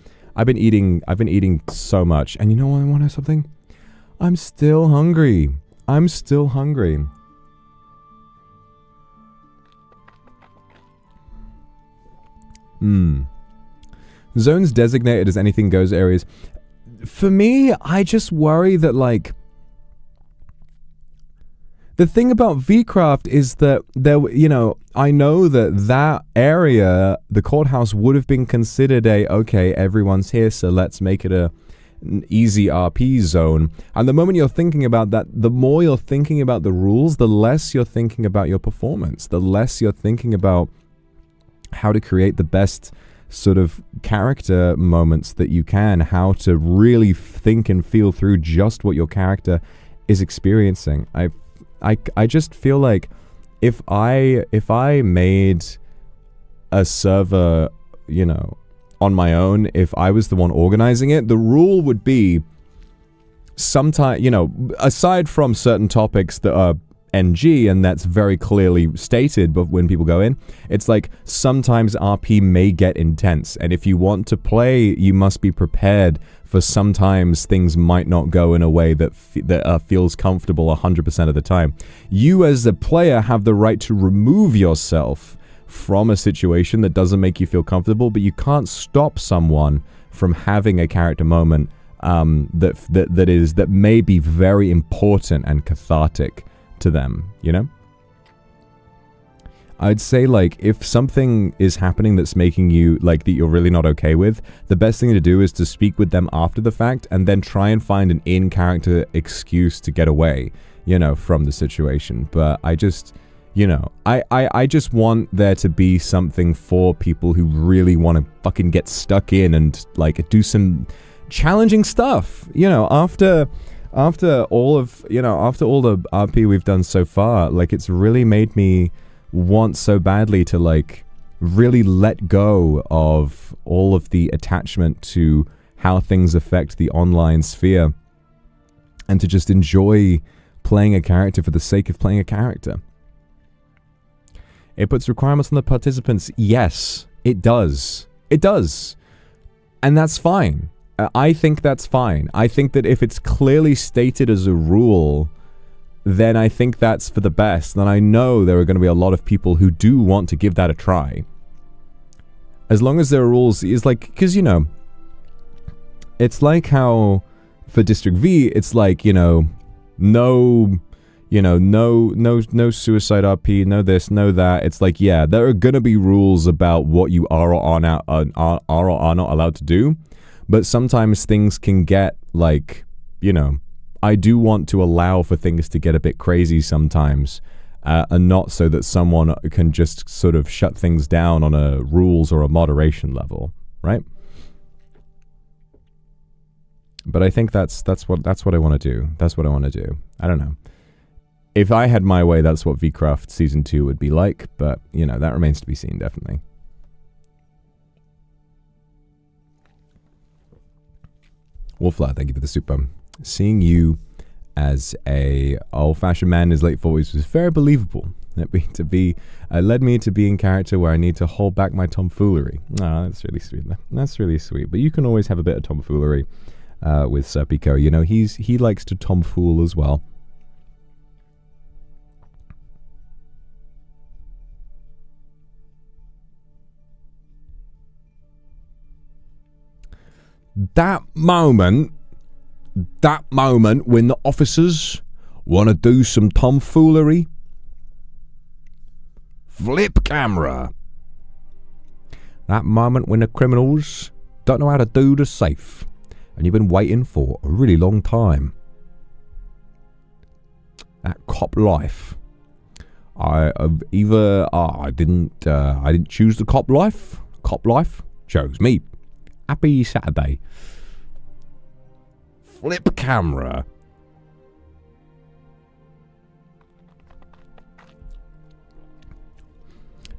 eating so much. And you know what? I want to know something? I'm still hungry. I'm still hungry. Zones designated as anything goes areas. For me, I just worry that, like, the thing about VCraft is that I know that area, the courthouse, would have been considered okay, everyone's here, so let's make it an easy RP zone. And the moment you're thinking about that, the more you're thinking about the rules, the less you're thinking about your performance, the less you're thinking about how to create the best sort of character moments that you can, how to really think and feel through just what your character is experiencing. I just feel like if I made a server, on my own, if I was the one organizing it, the rule would be sometimes, aside from certain topics that are NG, and that's very clearly stated, but when people go in, it's like sometimes RP may get intense, and if you want to play, you must be prepared for sometimes things might not go in a way that feels comfortable 100% of the time. You as a player have the right to remove yourself from a situation that doesn't make you feel comfortable, but you can't stop someone from having a character moment that may be very important and cathartic to them, I'd say, like, if something is happening that's making you, like, that you're really not okay with, the best thing to do is to speak with them after the fact and then try and find an in-character excuse to get away, from the situation. But I just, I just want there to be something for people who really want to fucking get stuck in and, like, do some challenging stuff, after all the RP we've done so far. Like, it's really made me want so badly to, like, really let go of all of the attachment to how things affect the online sphere and to just enjoy playing a character for the sake of playing a character. It puts requirements on the participants. Yes, it does. It does. And that's fine. I think that's fine. I think that if it's clearly stated as a rule, then I think that's for the best. Then I know there are going to be a lot of people who do want to give that a try. As long as there are rules, it's like, because, it's like how for District V, it's like, no suicide RP, no this, no that. It's like, yeah, there are going to be rules about what you are or are not allowed to do. But sometimes things can get, like, I do want to allow for things to get a bit crazy sometimes, and not so that someone can just sort of shut things down on a rules or a moderation level, right? But I think that's what I want to do. That's what I want to do. I don't know. If I had my way, that's what VCraft Season 2 would be like, but, that remains to be seen, definitely. Wolflad, thank you for the super. Seeing you as a old-fashioned man in his late 40s was very believable. Led me to be in character where I need to hold back my tomfoolery. Oh, that's really sweet. That's really sweet. But you can always have a bit of tomfoolery with Sir Pico. He likes to tomfool as well. That moment that moment when the officers want to do some tomfoolery. Flip camera. That moment when the criminals don't know how to do the safe, and you've been waiting for a really long time. That cop life. I didn't choose the cop life. Cop life chose me. Happy Saturday. Flip camera.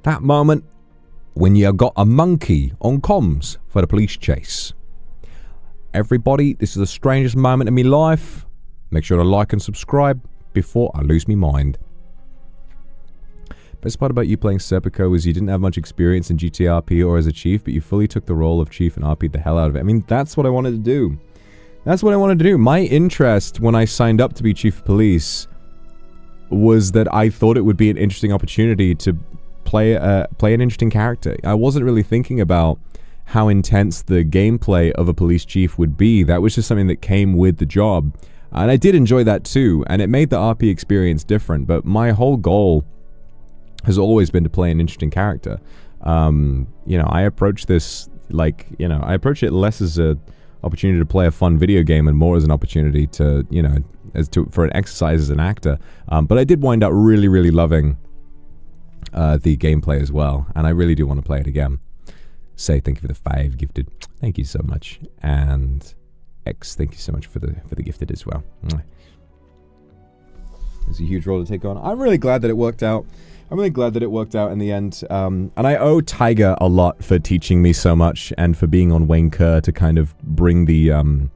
That moment when you got a monkey on comms for the police chase. Everybody, this is the strangest moment in my life. Make sure to like and subscribe before I lose my mind. Best part about you playing Serpico was you didn't have much experience in GTRP or as a chief, but you fully took the role of chief and RP'd the hell out of it. I mean, that's what I wanted to do. That's what I wanted to do. My interest when I signed up to be chief of police was that I thought it would be an interesting opportunity to play an interesting character. I wasn't really thinking about how intense the gameplay of a police chief would be. That was just something that came with the job. And I did enjoy that too, and it made the RP experience different, but my whole goal has always been to play an interesting character. You know, I approach this like, you know, I approach it less as a opportunity to play a fun video game and more as an opportunity to, you know, for an exercise as an actor. But I did wind up really, really loving the gameplay as well, and I really do want to play it again. Say thank you for the 5 gifted. Thank you so much. And X, thank you so much for the gifted as well. It's a huge role to take on. I'm really glad that it worked out. I'm really glad that it worked out in the end. And I owe Tiger a lot for teaching me so much and for being on Wayne Kerr to kind of bring the, you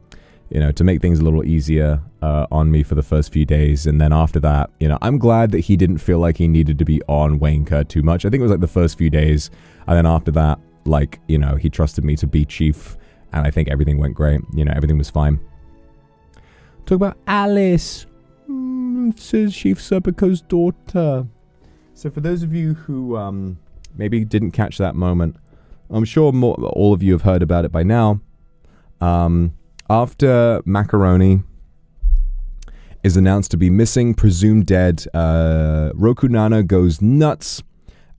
know, to make things a little easier on me for the first few days. And then after that, you know, I'm glad that he didn't feel like he needed to be on Wayne Kerr too much. I think it was like the first few days. And then after that, like, you know, he trusted me to be chief. And I think everything went great. You know, everything was fine. Talk about Alice. Says Chief Serpico's daughter. So for those of you who maybe didn't catch that moment, I'm sure all of you have heard about it by now. After Macaroni is announced to be missing, presumed dead, Roku Nana goes nuts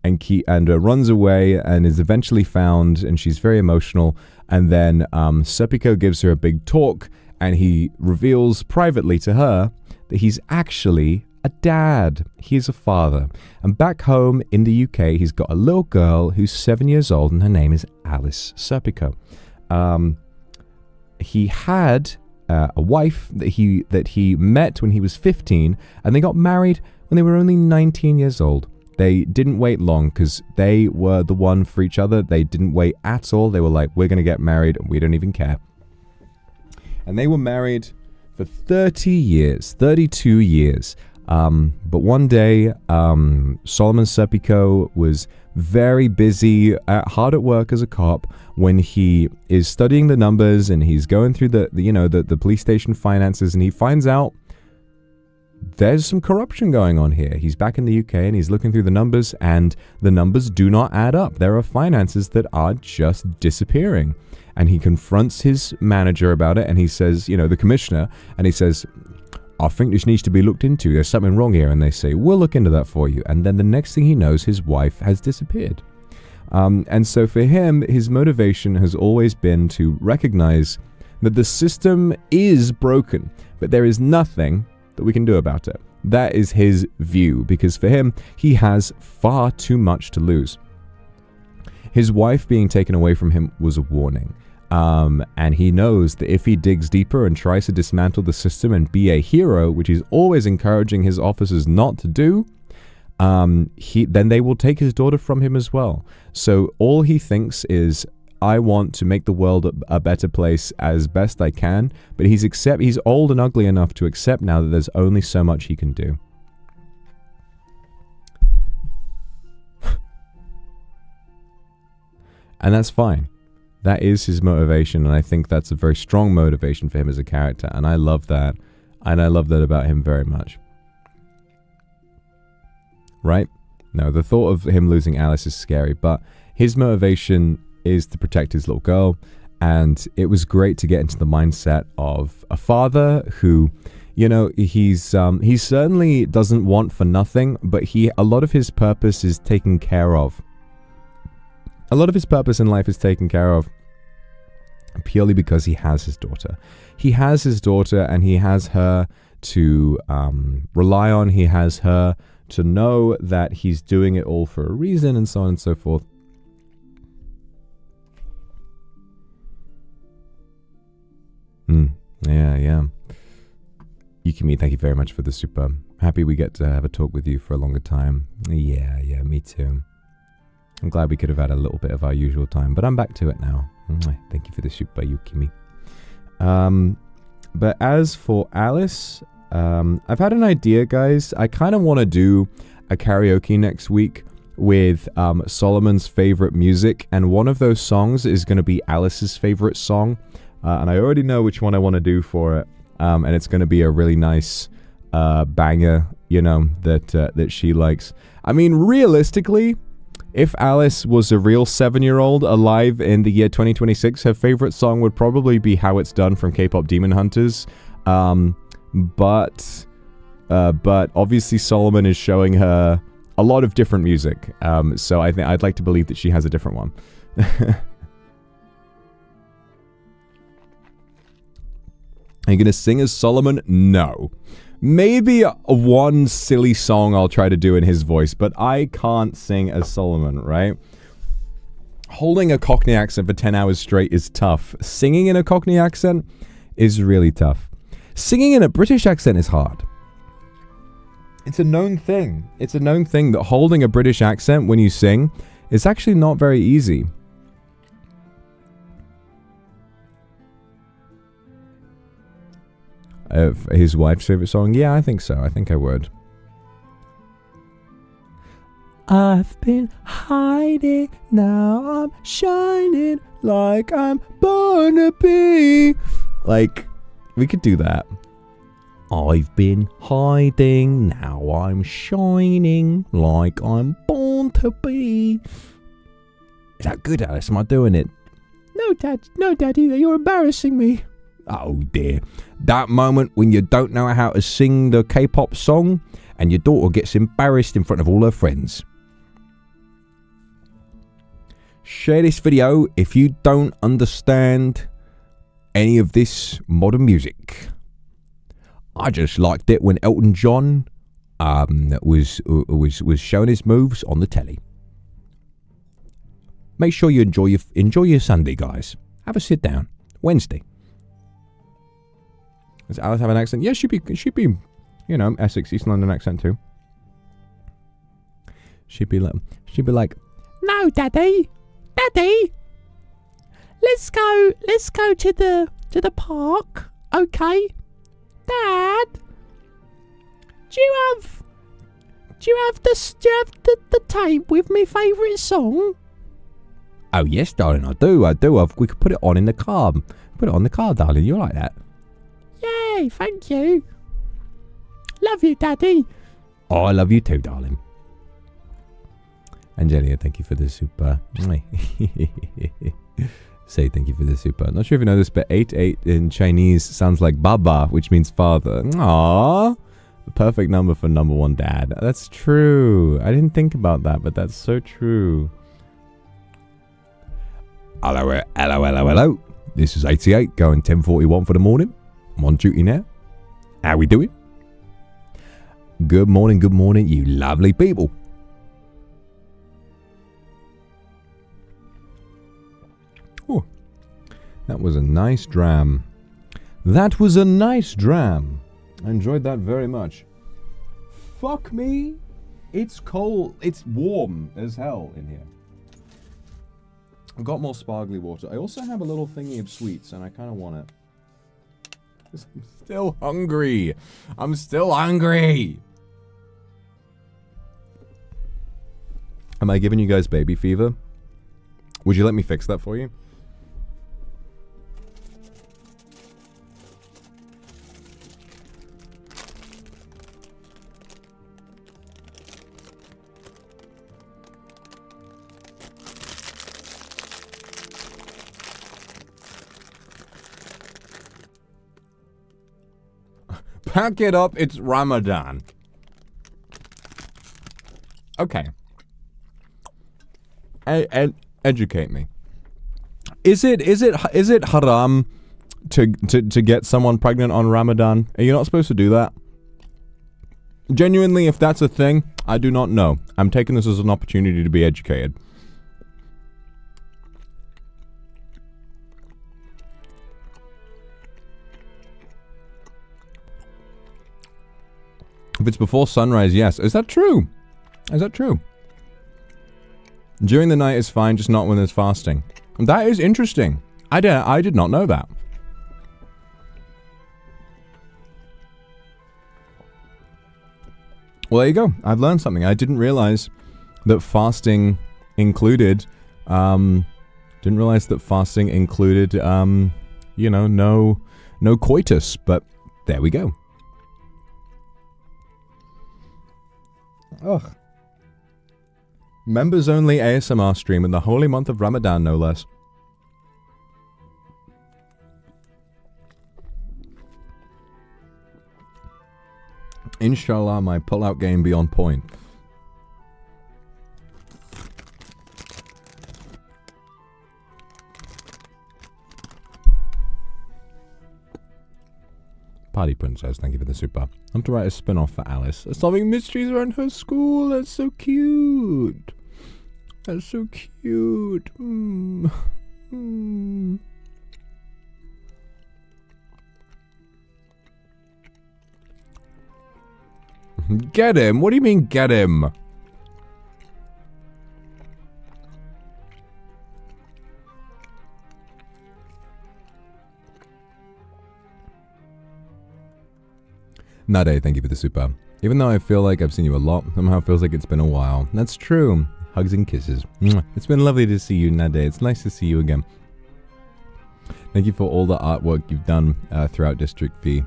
and runs away and is eventually found, and she's very emotional. And then Serpico gives her a big talk, and he reveals privately to her that he's actually a dad. He's a father. And back home in the UK, he's got a little girl who's 7 years old, and her name is Alice Serpico. He had a wife that he met when he was 15, and they got married when they were only 19 years old. They didn't wait long because they were the one for each other. They didn't wait at all. They were like, we're going to get married and we don't even care. And they were married for 30 years, 32 years. But one day, Solomon Serpico was very busy, hard at work as a cop, when he is studying the numbers and he's going through the police station finances, and he finds out there's some corruption going on here. He's back in the UK and he's looking through the numbers, and the numbers do not add up. There are finances that are just disappearing. And he confronts his manager about it, and he says, the commissioner, and he says, I think this needs to be looked into. There's something wrong here. And they say, we'll look into that for you. And then the next thing he knows, his wife has disappeared. And so for him, his motivation has always been to recognize that the system is broken, but there is nothing that we can do about it. That is his view, because for him, he has far too much to lose. His wife being taken away from him was a warning. And he knows that if he digs deeper and tries to dismantle the system and be a hero, which he's always encouraging his officers not to do, then they will take his daughter from him as well. So all he thinks is, I want to make the world a better place as best I can, but he's old and ugly enough to accept now that there's only so much he can do. And that's fine. That is his motivation, and I think that's a very strong motivation for him as a character, and I love that. And I love that about him very much. Right? No, the thought of him losing Alice is scary, but his motivation is to protect his little girl, And it was great to get into the mindset of a father who, you know, he certainly doesn't want for nothing, but a lot of his purpose is taken care of. A lot of his purpose in life is taken care of purely because he has his daughter. He has his daughter, and he has her to rely on. He has her to know that he's doing it all for a reason, and so on and so forth. Yeah. Yukimi, thank you very much for the super. Happy we get to have a talk with you for a longer time. Yeah, me too. I'm glad we could have had a little bit of our usual time, but I'm back to it now. Thank you for the super, Yukimi. But as for Alice, I've had an idea, guys. I kind of want to do a karaoke next week with Solomon's favorite music, and one of those songs is going to be Alice's favorite song, and I already know which one I want to do for it, and it's going to be a really nice banger, you know, that she likes. I mean, realistically, if Alice was a real 7-year-old alive in the year 2026, her favorite song would probably be How It's Done from K-Pop Demon Hunters. But obviously Solomon is showing her a lot of different music. So I'd like to believe that she has a different one. Are you going to sing as Solomon? No. Maybe one silly song I'll try to do in his voice, but I can't sing as Solomon, right? Holding a Cockney accent for 10 hours straight is tough. Singing in a Cockney accent is really tough. Singing in a British accent is hard. It's a known thing. It's a known thing that holding a British accent when you sing is actually not very easy. His wife's favorite song? Yeah, I think so. I think I would. I've been hiding, now I'm shining like I'm born to be. Like, we could do that. I've been hiding, now I'm shining like I'm born to be. Is that good, Alice? Am I doing it? No, Daddy, you're embarrassing me. Oh dear. That moment when you don't know how to sing the K-pop song and your daughter gets embarrassed in front of all her friends. Share this video if you don't understand any of this modern music. I just liked it when Elton John was showing his moves on the telly. Make sure you enjoy your Sunday, guys. Have a sit down. Wednesday. Does Alice have an accent? Yeah, she'd be, you know, Essex, East London accent too. She'd be like, no, Daddy, let's go to the park, okay? Dad, do you have the tape with my favourite song? Oh yes, darling, I do. We could put it on in the car. Put it on the car, darling. You like that? Yay, thank you. Love you, Daddy. Oh, I love you too, darling. Angelia, thank you for the super. Say thank you for the super. Not sure if you know this, but 88 in Chinese sounds like Baba, which means father. Aww. The perfect number for number one dad. That's true. I didn't think about that, but that's so true. Hello. This is 88 going 10:41 for the morning. I'm on duty now. How we doing? Good morning, you lovely people. Oh, that was a nice dram. I enjoyed that very much. Fuck me. It's cold. It's warm as hell in here. I've got more sparkly water. I also have a little thingy of sweets, and I kind of want it. I'm still hungry. Am I giving you guys baby fever? Would you let me fix that for you? Pack it up, it's Ramadan. Okay. Educate me. Is it haram to get someone pregnant on Ramadan? Are you not supposed to do that? Genuinely, if that's a thing, I do not know. I'm taking this as an opportunity to be educated. If it's before sunrise, yes. Is that true? Is that true? During the night is fine, just not when there's fasting. That is interesting. I did not know that. Well, there you go. I've learned something. I didn't realize that fasting included, you know, no coitus, but there we go. Ugh. Members only ASMR stream in the holy month of Ramadan, no less. Inshallah, my pull-out game be on point. Party Princess, thank you for the super. I'm to write a spin-off for Alice. Solving mysteries around her school. That's so cute. That's so cute. Get him? What do you mean, get him? Nade, thank you for the super. Even though I feel like I've seen you a lot, somehow it feels like it's been a while. That's true. Hugs and kisses. It's been lovely to see you, Nade. It's nice to see you again. Thank you for all the artwork you've done throughout District V.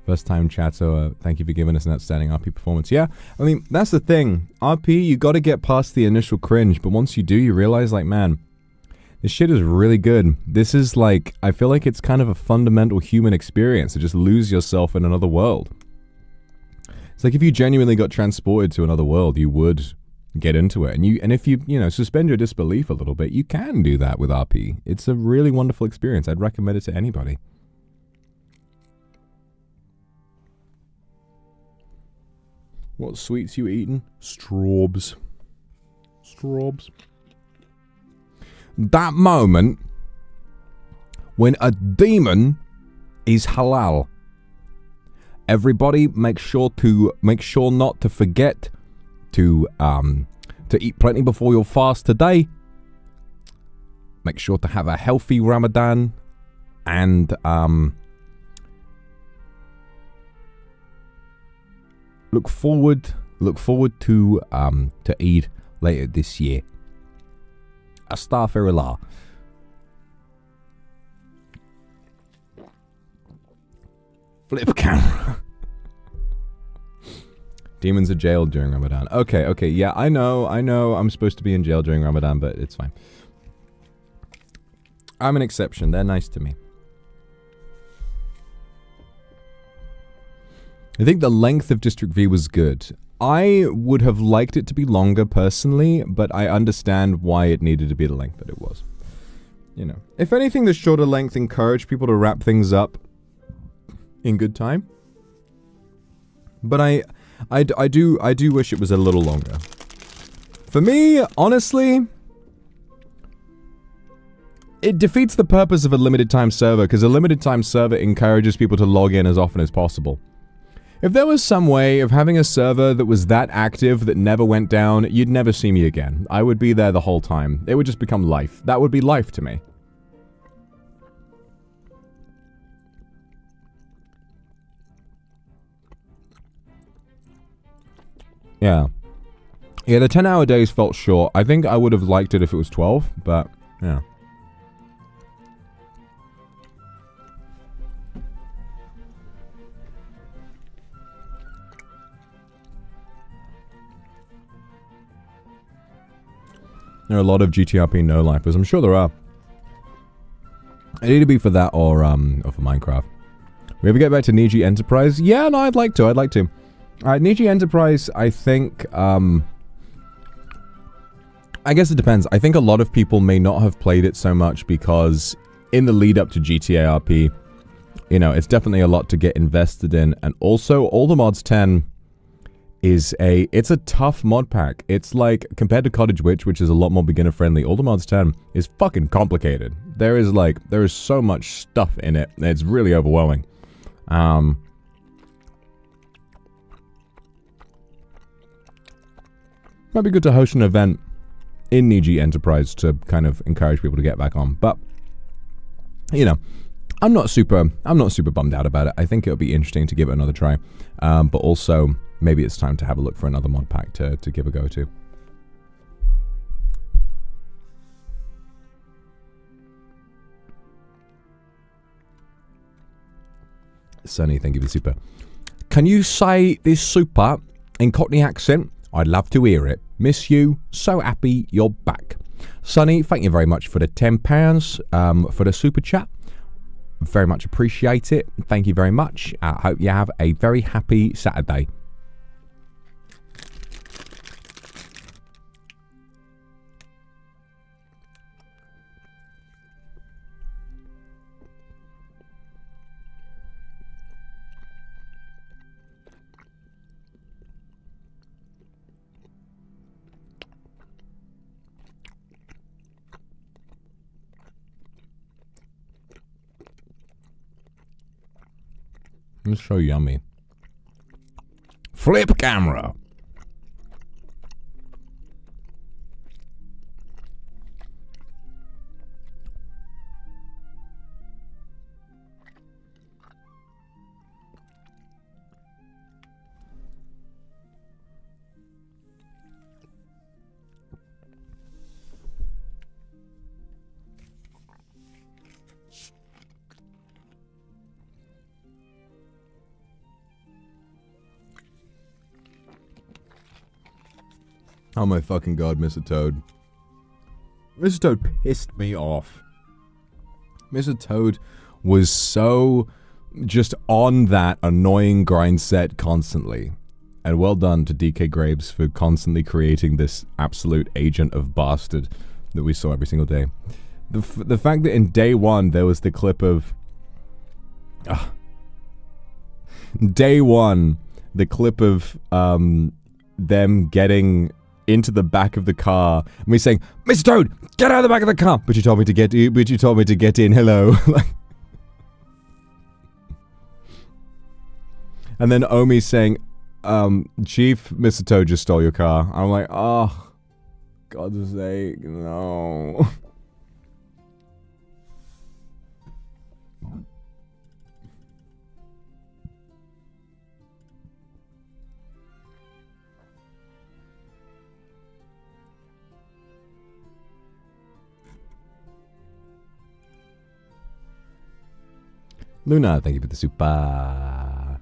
First time chat, so thank you for giving us an outstanding RP performance. Yeah, I mean, that's the thing. RP, you gotta get past the initial cringe, but once you do, you realize, like, man, this shit is really good. This is like, I feel like it's kind of a fundamental human experience to just lose yourself in another world. It's like if you genuinely got transported to another world, you would get into it. And if you suspend your disbelief a little bit, you can do that with RP. It's a really wonderful experience. I'd recommend it to anybody. What sweets you eating? Straws. Straws. That moment when a demon is halal. Everybody make sure not to forget to eat plenty before your fast today. Make sure to have a healthy Ramadan and look forward to Eid later this year. Astaghfirullah. Flip camera. Demons are jailed during Ramadan. Okay, yeah, I know I'm supposed to be in jail during Ramadan, but it's fine. I'm an exception. They're nice to me. I think the length of District V was good. I would have liked it to be longer personally, but I understand why it needed to be the length that it was. You know, if anything, the shorter length encouraged people to wrap things up in good time. But I do wish it was a little longer. For me, honestly, it defeats the purpose of a limited time server, because a limited time server encourages people to log in as often as possible. If there was some way of having a server that was that active that never went down, you'd never see me again. I would be there the whole time. It would just become life. That would be life to me. Yeah. Yeah, the 10-hour days felt short. I think I would have liked it if it was 12, but yeah. There are a lot of GTRP no-lifers. I'm sure there are. It need to be for that or for Minecraft. We ever get back to Niji Enterprise? Yeah, no, I'd like to. Niji Enterprise, I think, I guess it depends. I think a lot of people may not have played it so much because in the lead up to GTA RP, you know, it's definitely a lot to get invested in. And also, All the Mods 10 it's a tough mod pack. It's like, compared to Cottage Witch, which is a lot more beginner friendly, All the Mods 10 is fucking complicated. There is so much stuff in it, and it's really overwhelming. Might be good to host an event in Niji Enterprise to kind of encourage people to get back on. But, you know, I'm not super bummed out about it. I think it'll be interesting to give it another try. But also, maybe it's time to have a look for another mod pack to give a go to. Sunny, thank you for the super. Can you say this super in Cockney accent? I'd love to hear it. Miss you. So happy you're back. Sunny, thank you very much for the £10 for the super chat. Very much appreciate it. Thank you very much. I hope you have a very happy Saturday. It's so yummy. Flip camera. Oh my fucking god, Mr. Toad. Mr. Toad pissed me off. Mr. Toad was so just on that annoying grind set constantly. And well done to DK Graves for constantly creating this absolute agent of bastard that we saw every single day. The fact that in day one there was the clip of... day one, the clip of them getting into the back of the car and me saying, Mr. Toad, get out of the back of the car. But you told me to get in. Hello. And then Omi saying, Chief, Mr. Toad just stole your car. I'm like, oh, God's sake, no. Luna, thank you for the super.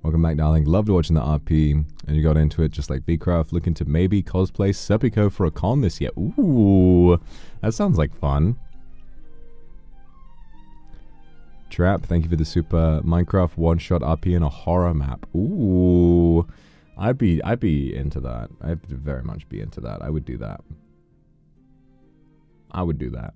Welcome back, darling. Loved watching the RP, and you got into it just like Vcraft. Looking to maybe cosplay Serpico for a con this year. Ooh, that sounds like fun. Trap, thank you for the super. Minecraft one-shot RP in a horror map. Ooh, I'd be into that. I'd very much be into that. I would do that. I would do that.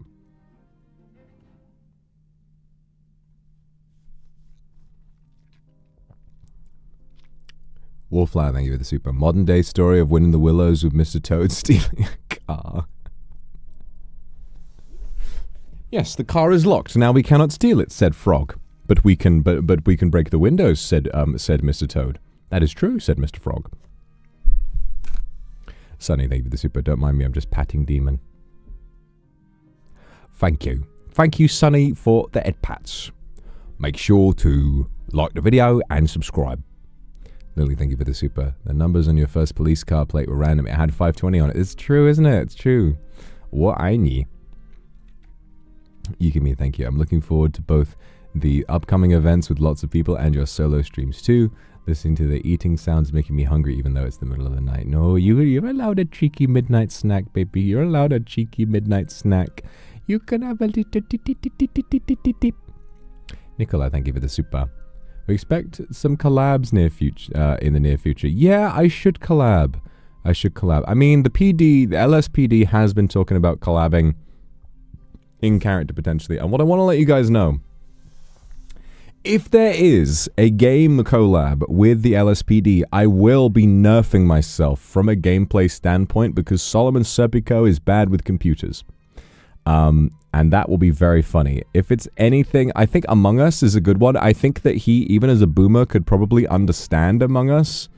Wallflower, thank you for the super. Modern day story of winning the Willows with Mr. Toad stealing a car. Yes, the car is locked. Now we cannot steal it, said Frog. But we can break the windows, said Mr. Toad. That is true, said Mr. Frog. Sunny, thank you for the super. Don't mind me, I'm just patting Demon. Thank you. Thank you, Sunny, for the head pats. Make sure to like the video and subscribe. Lily, thank you for the super. The numbers on your first police car plate were random. It had 520 on it. It's true, isn't it? It's true. What I need. Yukimi, thank you. I'm looking forward to both the upcoming events with lots of people and your solo streams too. Listening to the eating sounds making me hungry even though it's the middle of the night. No, you're allowed a cheeky midnight snack, baby. You're allowed a cheeky midnight snack. You can have a little tip. Nicola, thank you for the super. We expect some collabs in the near future. Yeah, I should collab. I mean, the LSPD has been talking about collabing in character potentially. And what I want to let you guys know, if there is a game collab with the LSPD, I will be nerfing myself from a gameplay standpoint because Solomon Serpico is bad with computers. And that will be very funny. If it's anything, I think Among Us is a good one. I think that he, even as a boomer, could probably understand Among Us.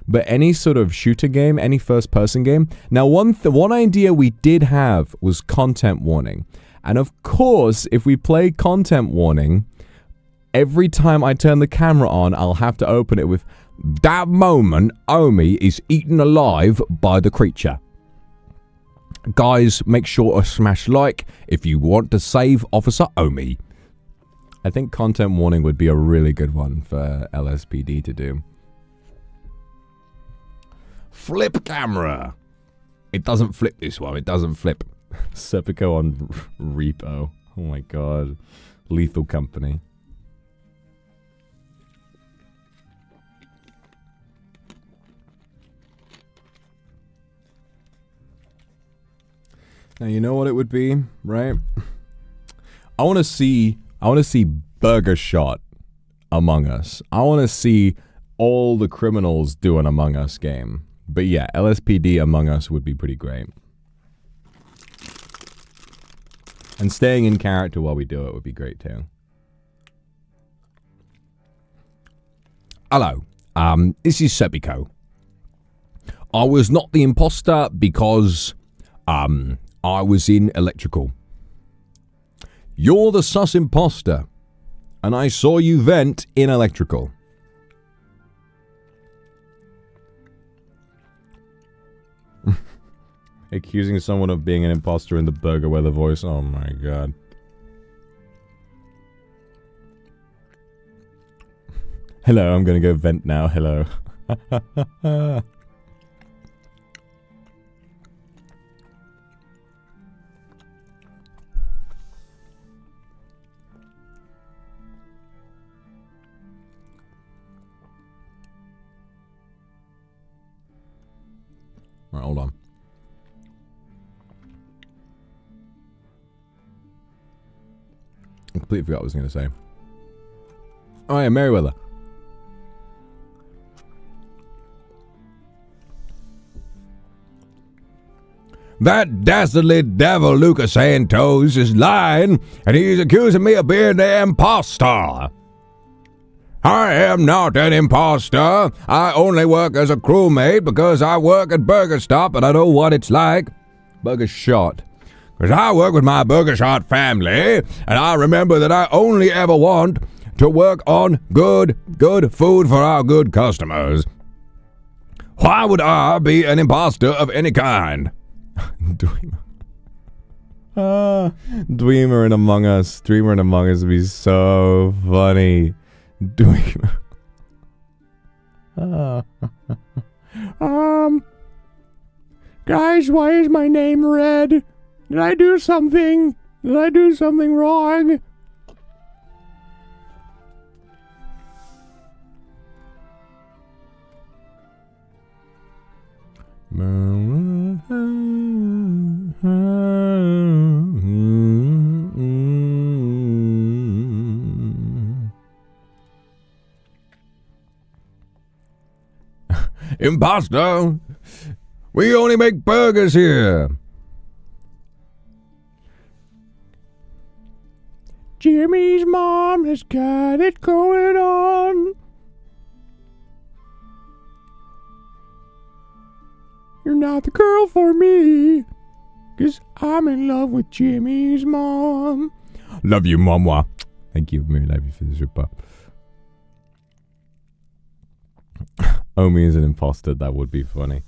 But any sort of shooter game, any first-person game. Now, one idea we did have was content warning. And of course, if we play content warning, every time I turn the camera on, I'll have to open it with, "That moment, Omi is eaten alive by the creature." Guys, make sure to smash like if you want to save Officer Omi. I think content warning would be a really good one for LSPD to do. Flip camera. It doesn't flip this one. It doesn't flip. Serpico on repo. Oh my god. Lethal Company. Now you know what it would be, right? I want to see Burger Shot Among Us. I want to see all the criminals do an Among Us game. But yeah, LSPD Among Us would be pretty great. And staying in character while we do it would be great too. Hello, this is Serpico. I was not the imposter because, I was in electrical. You're the sus imposter. And I saw you vent in electrical. Accusing someone of being an imposter in the burger weather voice. Oh my god. Hello, I'm gonna go vent now. Hello. Right, hold on. I completely forgot what I was going to say. Oh yeah, Merryweather. That dastardly devil Lucas Santos is lying, and he's accusing me of being the imposter. I am not an imposter. I only work as a crewmate because I work at Burger Stop and I know what it's like. Burger Shot. Because I work with my Burger Shot family, and I remember that I only ever want to work on good food for our good customers. Why would I be an imposter of any kind? Dweemer. Dweemer and Among Us. Dreamer and Among Us would be so funny. Dweemer. Guys, why is my name red? Did I do something? Did I do something wrong? Imposter! We only make burgers here! Jimmy's mom has got it going on. You're not the girl for me, 'cause I'm in love with Jimmy's mom. Love you, mama. Thank you, Mary. Love you for the super. Omi is an imposter. That would be funny.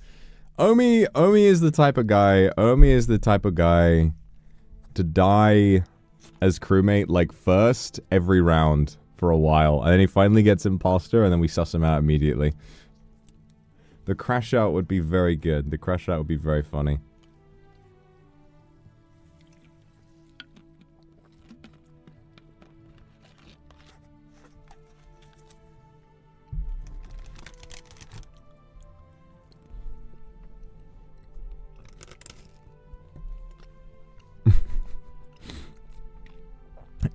Omi is the type of guy. Omi is the type of guy to die as crewmate, like, first every round for a while, and then he finally gets imposter, and then we suss him out immediately. The crash out would be very good. The crash out would be very funny.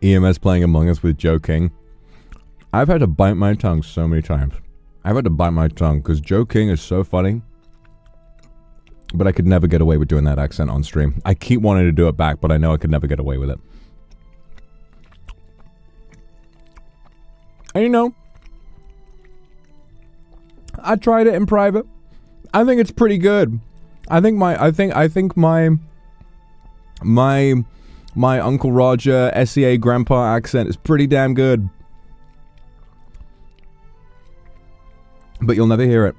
EMS playing Among Us with Joe King. I've had to bite my tongue so many times. I've had to bite my tongue because Joe King is so funny. But I could never get away with doing that accent on stream. I keep wanting to do it back, but I know I could never get away with it. And you know, I tried it in private. I think it's pretty good. I think my Uncle Roger SEA grandpa accent is pretty damn good. But you'll never hear it.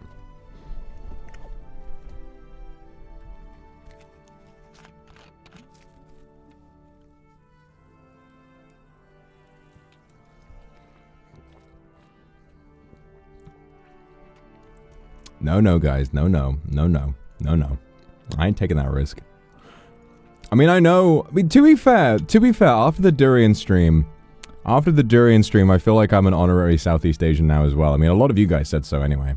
No, guys. No. I ain't taking that risk. I mean, to be fair, after the durian stream, I feel like I'm an honorary Southeast Asian now as well. I mean, a lot of you guys said so anyway.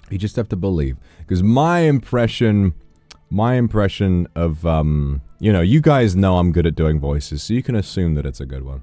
You just have to believe. Because my impression of, you know, you guys know I'm good at doing voices, so you can assume that it's a good one.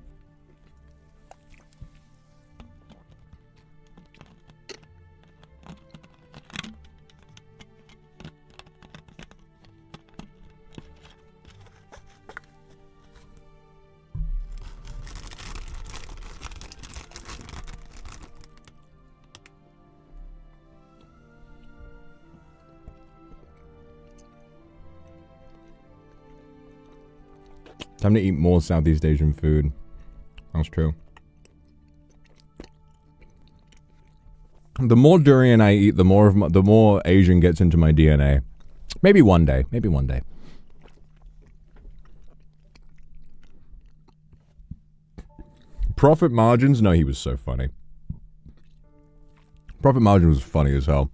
Time to eat more Southeast Asian food. That's true. The more durian I eat, the more Asian gets into my DNA. Maybe one day. Maybe one day. Profit margins? No, he was so funny. Profit margin was funny as hell.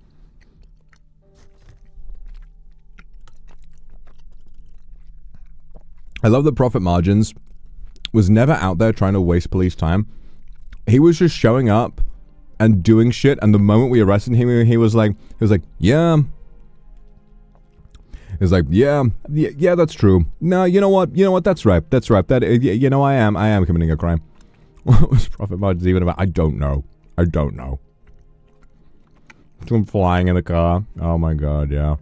I love that Profit Margins was never out there trying to waste police time. He was just showing up and doing shit, and the moment we arrested him, he was like, yeah. He was like, yeah, that's true. No, you know what, that's right. You know, I am committing a crime. What was Profit Margins even about? I don't know. I'm flying in the car. Oh my god, yeah.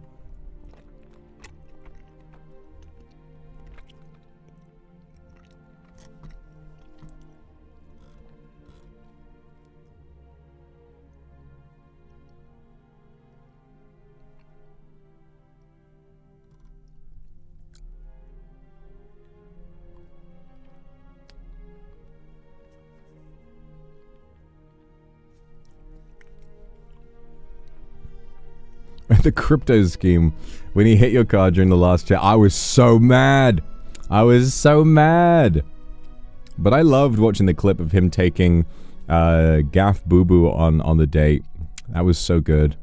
The crypto scheme, when he hit your card during the last chat, I was so mad. But I loved watching the clip of him taking Gaff Boo Boo on the date. That was so good.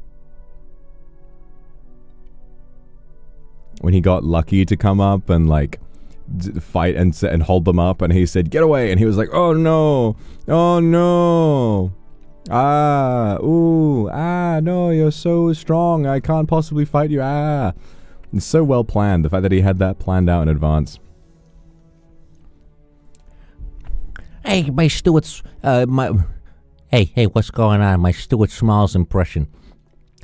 When he got Lucky to come up and like fight and hold them up, and he said, "Get away," and he was like, "Oh no, oh no." No, you're so strong. I can't possibly fight you. It's so well planned. The fact that he had that planned out in advance. Hey, my Stuart's, Hey, what's going on? My Stuart Smalls impression.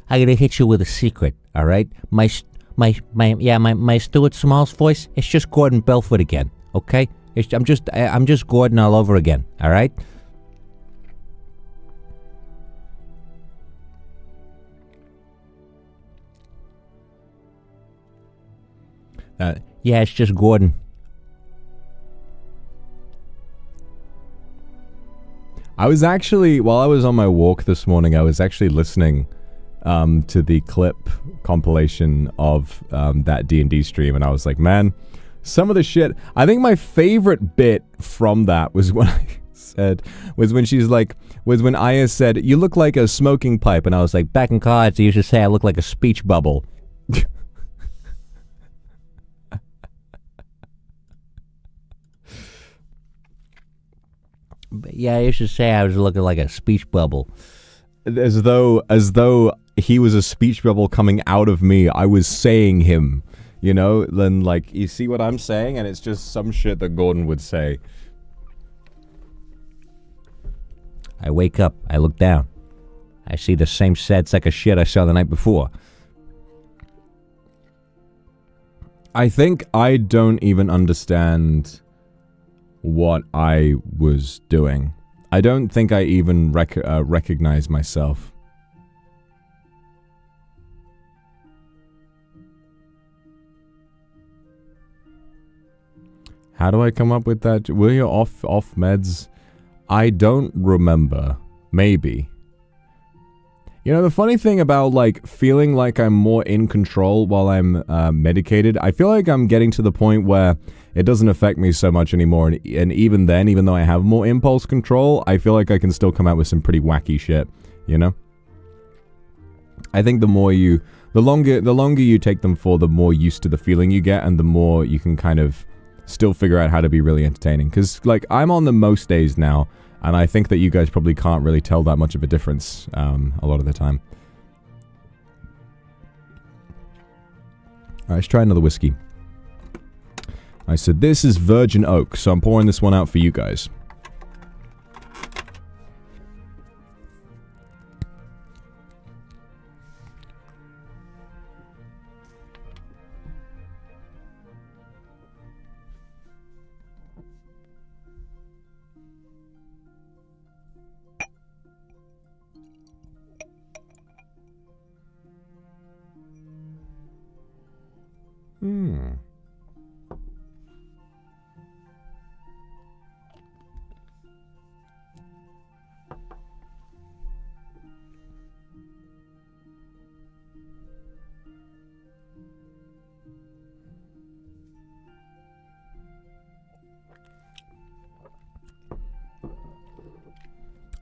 I gotta hit you with a secret, alright? My Stuart Smalls voice, it's just Gordon Belfort again, okay? I'm just Gordon all over again, alright? Yeah, it's just Gordon. I was actually, while I was on my walk this morning, I was actually listening to the clip compilation of that D&D stream, and I was like, man, some of the shit, I think my favorite bit from that was when I said, was when Aya said, "You look like a smoking pipe," and I was like, back in college, they used to say I look like a speech bubble. Yeah, I used to say I was looking like a speech bubble. As though he was a speech bubble coming out of me. I was saying him. you know, then like, you see what I'm saying? And it's just some shit that Gordon would say. I wake up, I look down. I see the same sad sack of shit I saw the night before. I think I don't even understand what I was doing. I don't think I even recognize myself. How do I come up with that? Were you off meds? I don't remember. Maybe. You know, the funny thing about, like, feeling like I'm more in control while I'm medicated, I feel like I'm getting to the point where it doesn't affect me so much anymore. And even then, even though I have more impulse control, I feel like I can still come out with some pretty wacky shit, you know? I think the longer you take them for, the more used to the feeling you get, and the more you can kind of still figure out how to be really entertaining. Because, like, I'm on the most days now, and I think that you guys probably can't really tell that much of a difference a lot of the time. Alright, let's try another whiskey. I said this is Virgin Oak, so I'm pouring this one out for you guys.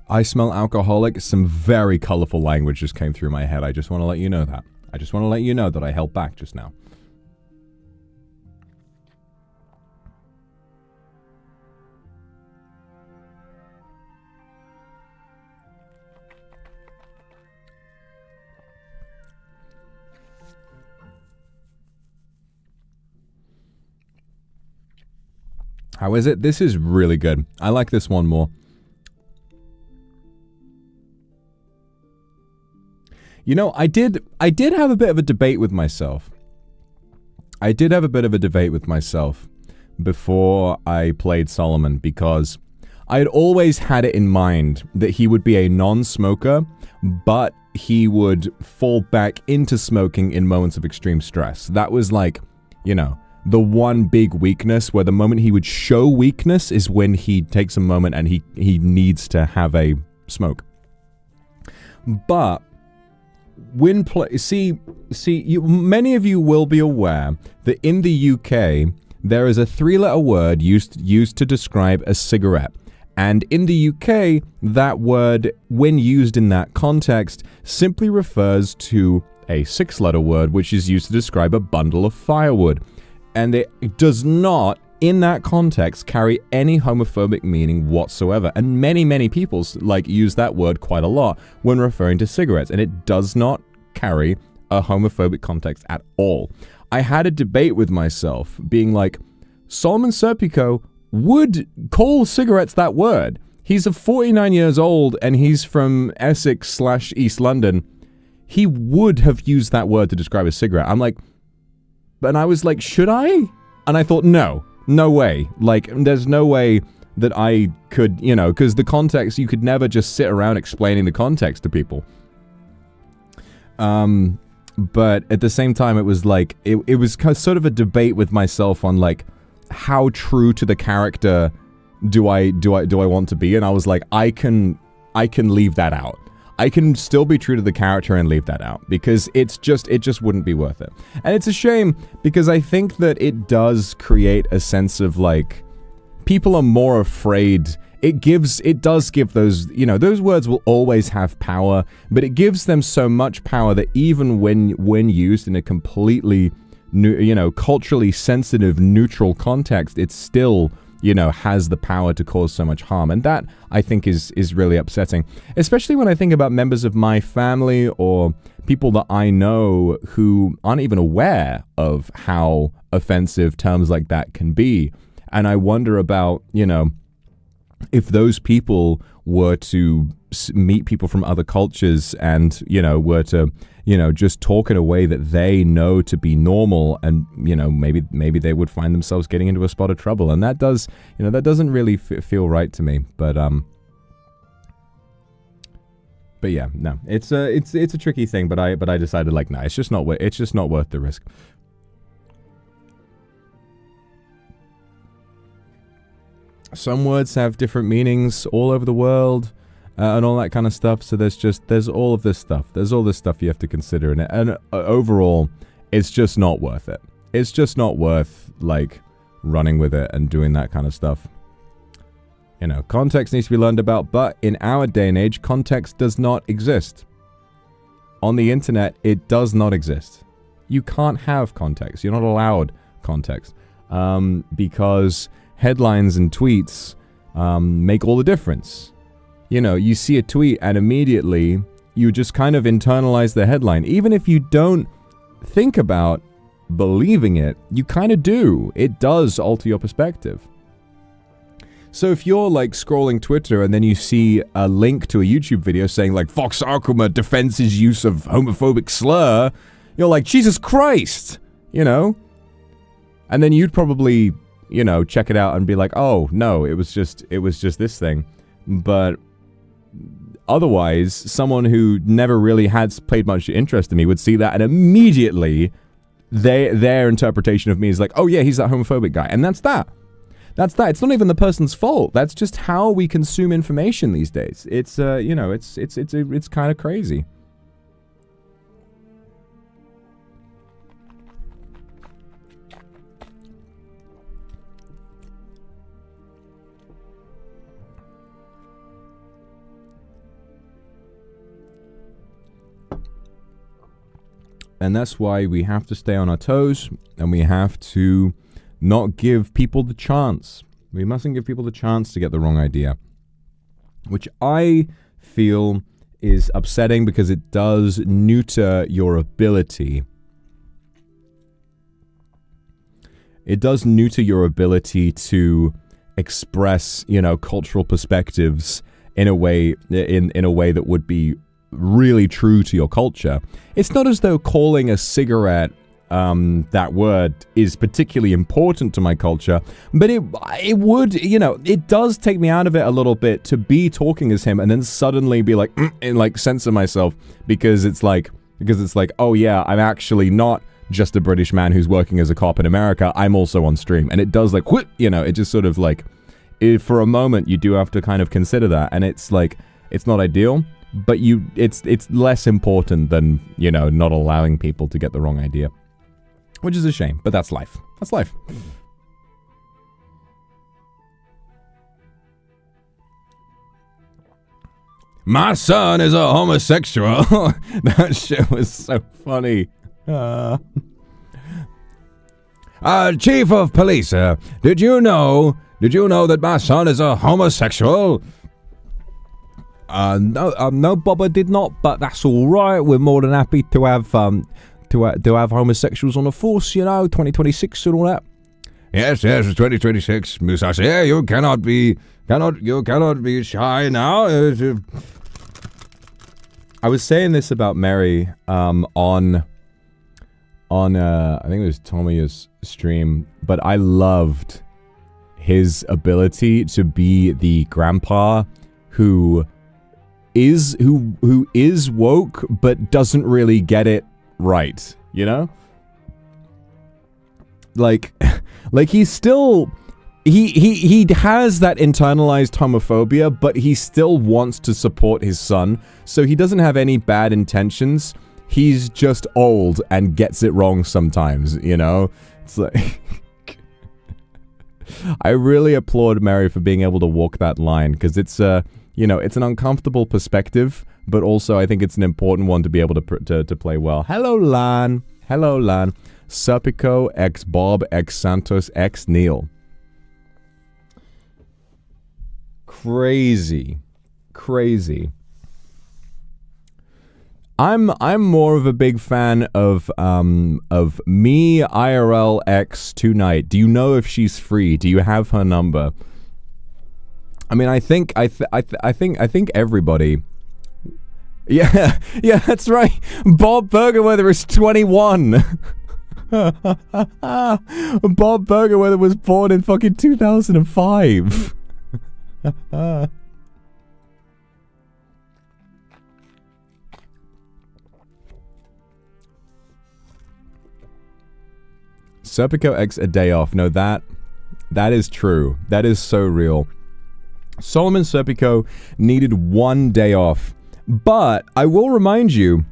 I smell alcoholic. Some very colorful language just came through my head. I just want to let you know that. I just want to let you know that I held back just now. How is it? This is really good. I like this one more. You know, I did have a bit of a debate with myself. I did have a bit of a debate with myself before I played Solomon, because I had always had it in mind that he would be a non-smoker, but he would fall back into smoking in moments of extreme stress. That was like, you know, the one big weakness, where the moment he would show weakness is when he takes a moment and he needs to have a smoke. But when many of you will be aware that in the UK there is a 3-letter word used to describe a cigarette, and in the UK that word, when used in that context, simply refers to a 6-letter word which is used to describe a bundle of firewood, and it does not in that context carry any homophobic meaning whatsoever. And many people like use that word quite a lot when referring to cigarettes, and it does not carry a homophobic context at all. I had a debate with myself being like, Solomon Serpico would call cigarettes that word. He's 49 years old and he's from Essex/East London. He would have used that word to describe a cigarette. I'm like, and I was like, should I? And I thought, no way. Like, there's no way that I could, you know, because the context, you could never just sit around explaining the context to people. But at the same time, it was like, it was sort of a debate with myself on like, how true to the character do I want to be? And I was like, I can leave that out. I can still be true to the character and leave that out, because it just wouldn't be worth it. And it's a shame, because I think that it does create a sense of like, people are more afraid. It does give those, you know, those words will always have power, but it gives them so much power that even when used in a completely, you know, culturally sensitive, neutral context, it's still has the power to cause so much harm. And that, I think, is really upsetting, especially when I think about members of my family or people that I know who aren't even aware of how offensive terms like that can be. And I wonder about, if those people were to meet people from other cultures and, were to, just talk in a way that they know to be normal, and, maybe they would find themselves getting into a spot of trouble. And that does, that doesn't really feel right to me. But yeah, no, it's a tricky thing. But I decided, like, nah, it's just not worth the risk. Some words have different meanings all over the world, and all that kind of stuff. So there's all of this stuff. There's all this stuff you have to consider, and overall, it's just not worth it. It's just not worth, like, running with it and doing that kind of stuff. Context needs to be learned about, but in our day and age, context does not exist. On the internet, it does not exist. You can't have context. You're not allowed context, because headlines and tweets make all the difference. You see a tweet and immediately you just kind of internalize the headline. Even if you don't think about believing it, you kind of do. It does alter your perspective. So if you're, like, scrolling Twitter and then you see a link to a YouTube video saying, like, Vox Akuma defends his use of homophobic slur, you're like, Jesus Christ, And then you'd probably, check it out and be like, oh, no, it was just this thing. But otherwise, someone who never really had paid much interest in me would see that, and immediately their interpretation of me is like, oh yeah, he's that homophobic guy. And that's that. It's not even the person's fault. That's just how we consume information these days. It's it's kind of crazy. And that's why we have to stay on our toes, and we have to not give people the chance. We mustn't give people the chance to get the wrong idea, which I feel is upsetting because it does neuter your ability. It does neuter your ability to express, cultural perspectives in a way that would be really true to your culture. It's not as though calling a cigarette that word is particularly important to my culture, but it would, it does take me out of it a little bit to be talking as him and then suddenly be like, and like censor myself because it's like, oh yeah, I'm actually not just a British man who's working as a cop in America. I'm also on stream. And it does like, it just sort of like, for a moment you do have to kind of consider that. And it's like, it's not ideal, but it's less important than, not allowing people to get the wrong idea. Which is a shame, but that's life. That's life. My son is a homosexual. That shit was so funny. Chief of Police, did you know that my son is a homosexual? No, Bob, I did not, but that's all right. We're more than happy to have have homosexuals on the force, 2026 and all that. Yes, it's 2026, Musashi. You cannot be shy now. I was saying this about Mary on I think it was Tomiya's stream, but I loved his ability to be the grandpa who is woke but doesn't really get it right, like he's still he has that internalized homophobia, but he still wants to support his son, so he doesn't have any bad intentions. He's just old and gets it wrong sometimes, it's like I really applaud Mary for being able to walk that line, because it's it's an uncomfortable perspective, but also I think it's an important one to be able to play well. Hello, Lan. Serpico X Bob X Santos X Neil. crazy. Crazy. I'm more of a big fan of me IRL X tonight. Do you know if she's free? Do you have her number? I mean, I think everybody. Yeah, yeah, that's right. Bob Burgerweather is 21. Bob Burgerweather was born in fucking 2005. Serpico X a day off. No, that is true. That is so real. Solomon Serpico needed 1 day off. But I will remind you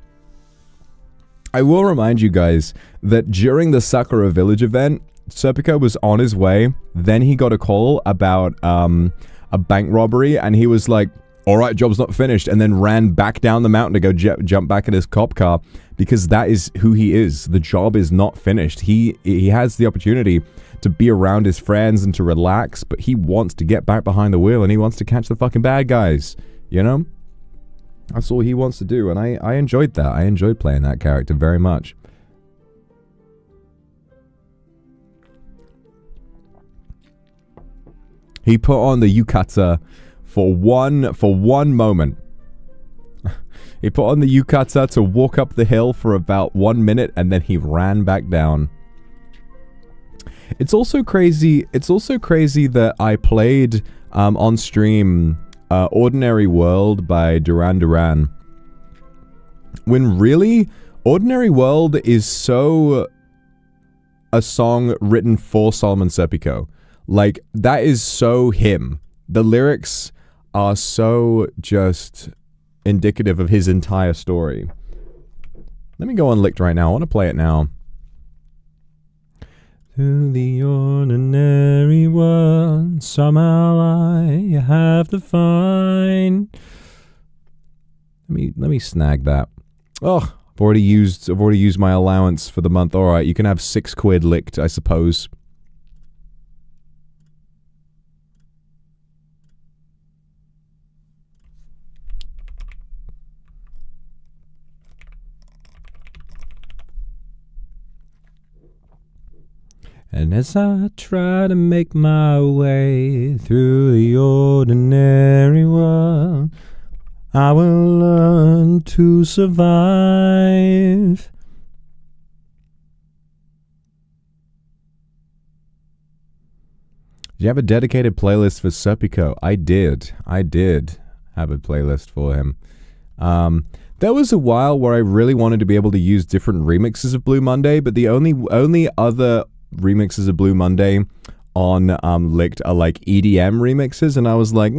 guys that during the Sakura Village event, Serpico was on his way. Then he got a call about a bank robbery, and he was like, all right, job's not finished, and then ran back down the mountain to go jump back in his cop car, because that is who he is. The job is not finished. He has the opportunity to be around his friends and to relax, but he wants to get back behind the wheel, and he wants to catch the fucking bad guys, you know? That's all he wants to do, and I enjoyed that. I enjoyed playing that character very much. He put on the yukata for one moment. He put on the yukata to walk up the hill for about 1 minute, and then he ran back down. It's also crazy. It's also crazy that I played on stream Ordinary World by Duran Duran, when really Ordinary World is so a song written for Solomon Serpico. Like, that is so him. The lyrics are so just indicative of his entire story. Let me go on Licked right now. I want to play it now. To the ordinary world, somehow I have to find. Let me snag that. Oh, I've already used my allowance for the month. All right, you can have 6 quid licked, I suppose. And as I try to make my way through the ordinary world, I will learn to survive. Do you have a dedicated playlist for Serpico? I did have a playlist for him. There was a while where I really wanted to be able to use different remixes of Blue Monday, but the only other remixes of Blue Monday on Licked are like EDM remixes, and I was like,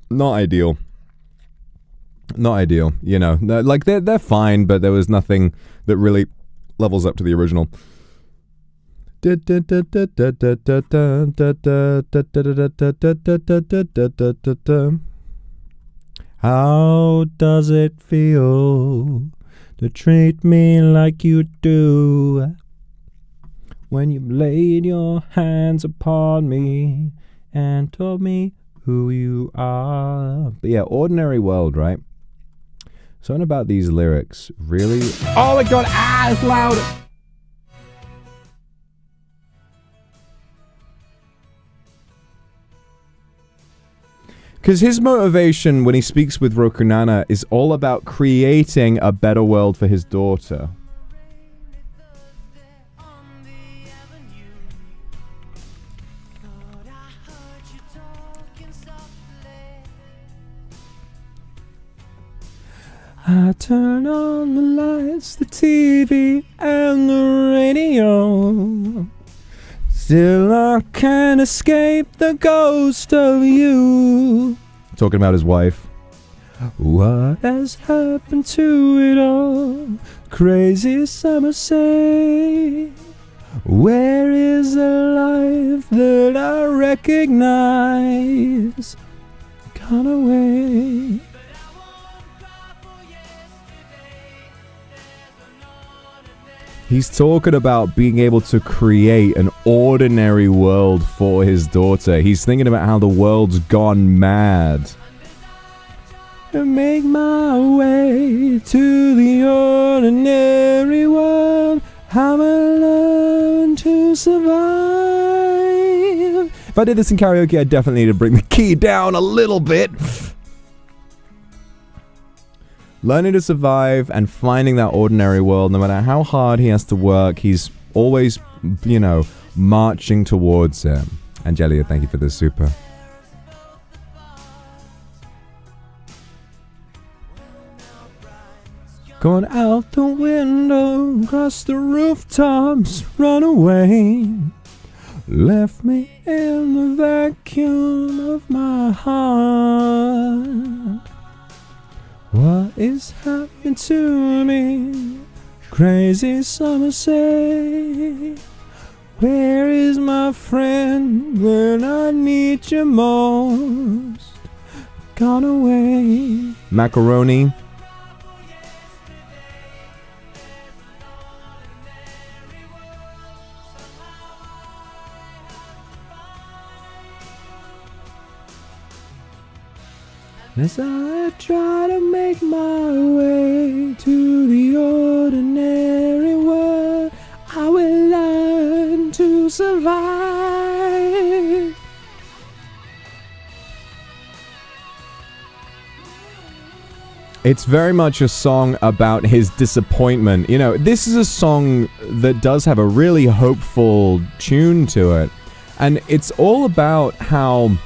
not ideal. Not ideal, you know. Like, they're fine, but there was nothing that really levels up to the original. How does it feel to treat me like you do? When you laid your hands upon me and told me who you are. But yeah, Ordinary World, right? Something about these lyrics really... Oh my god, it's loud! Because his motivation when he speaks with Rokunana is all about creating a better world for his daughter. I turn on the lights, the TV, and the radio. Still I can't escape the ghost of you. Talking about his wife. What has happened to it all? Crazy summer say. Where is the life that I recognize? Gone away. He's talking about being able to create an ordinary world for his daughter. He's thinking about how the world's gone mad. Make my way to the ordinary world. How I learn to survive. If I did this in karaoke, I'd definitely need to bring the key down a little bit. Learning to survive and finding that ordinary world, no matter how hard he has to work, he's always, you know, marching towards him. Angelia, thank you for the super. Going out the window, across the rooftops, run away. Left me in the vacuum of my heart. What is happening to me? Crazy summer say. Where is my friend when I need you most? Gone away. Macaroni. As I try to make my way to the ordinary world, I will learn to survive. It's very much a song about his disappointment. You know, this is a song that does have a really hopeful tune to it. And it's all about how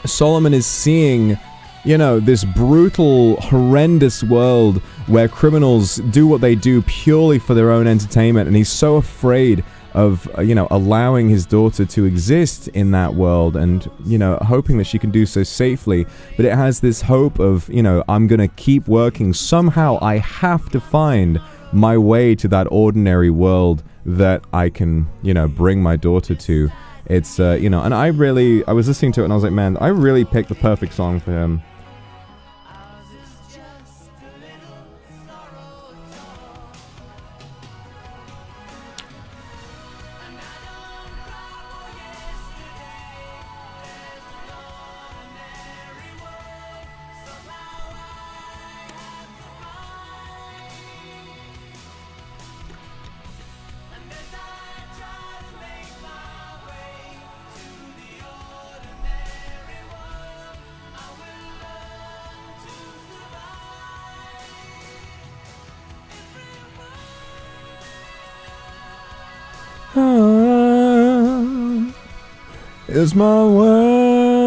Solomon is seeing, you know, this brutal, horrendous world where criminals do what they do purely for their own entertainment, and he's so afraid of, you know, allowing his daughter to exist in that world and, you know, hoping that she can do so safely. But it has this hope of, you know, I'm gonna keep working. Somehow I have to find my way to that ordinary world that I can, you know, bring my daughter to. It's, you know, and I was listening to it and I was like, man, I really picked the perfect song for him. Is my world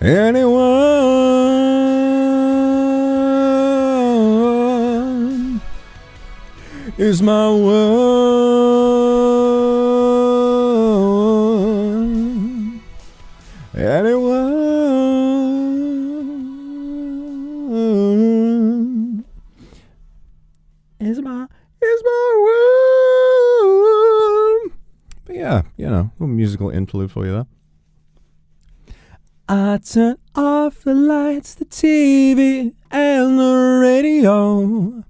anyone is my world anyone is my world. But yeah, you know, a little musical interlude for you there. I turn off the lights, the TV, and the radio.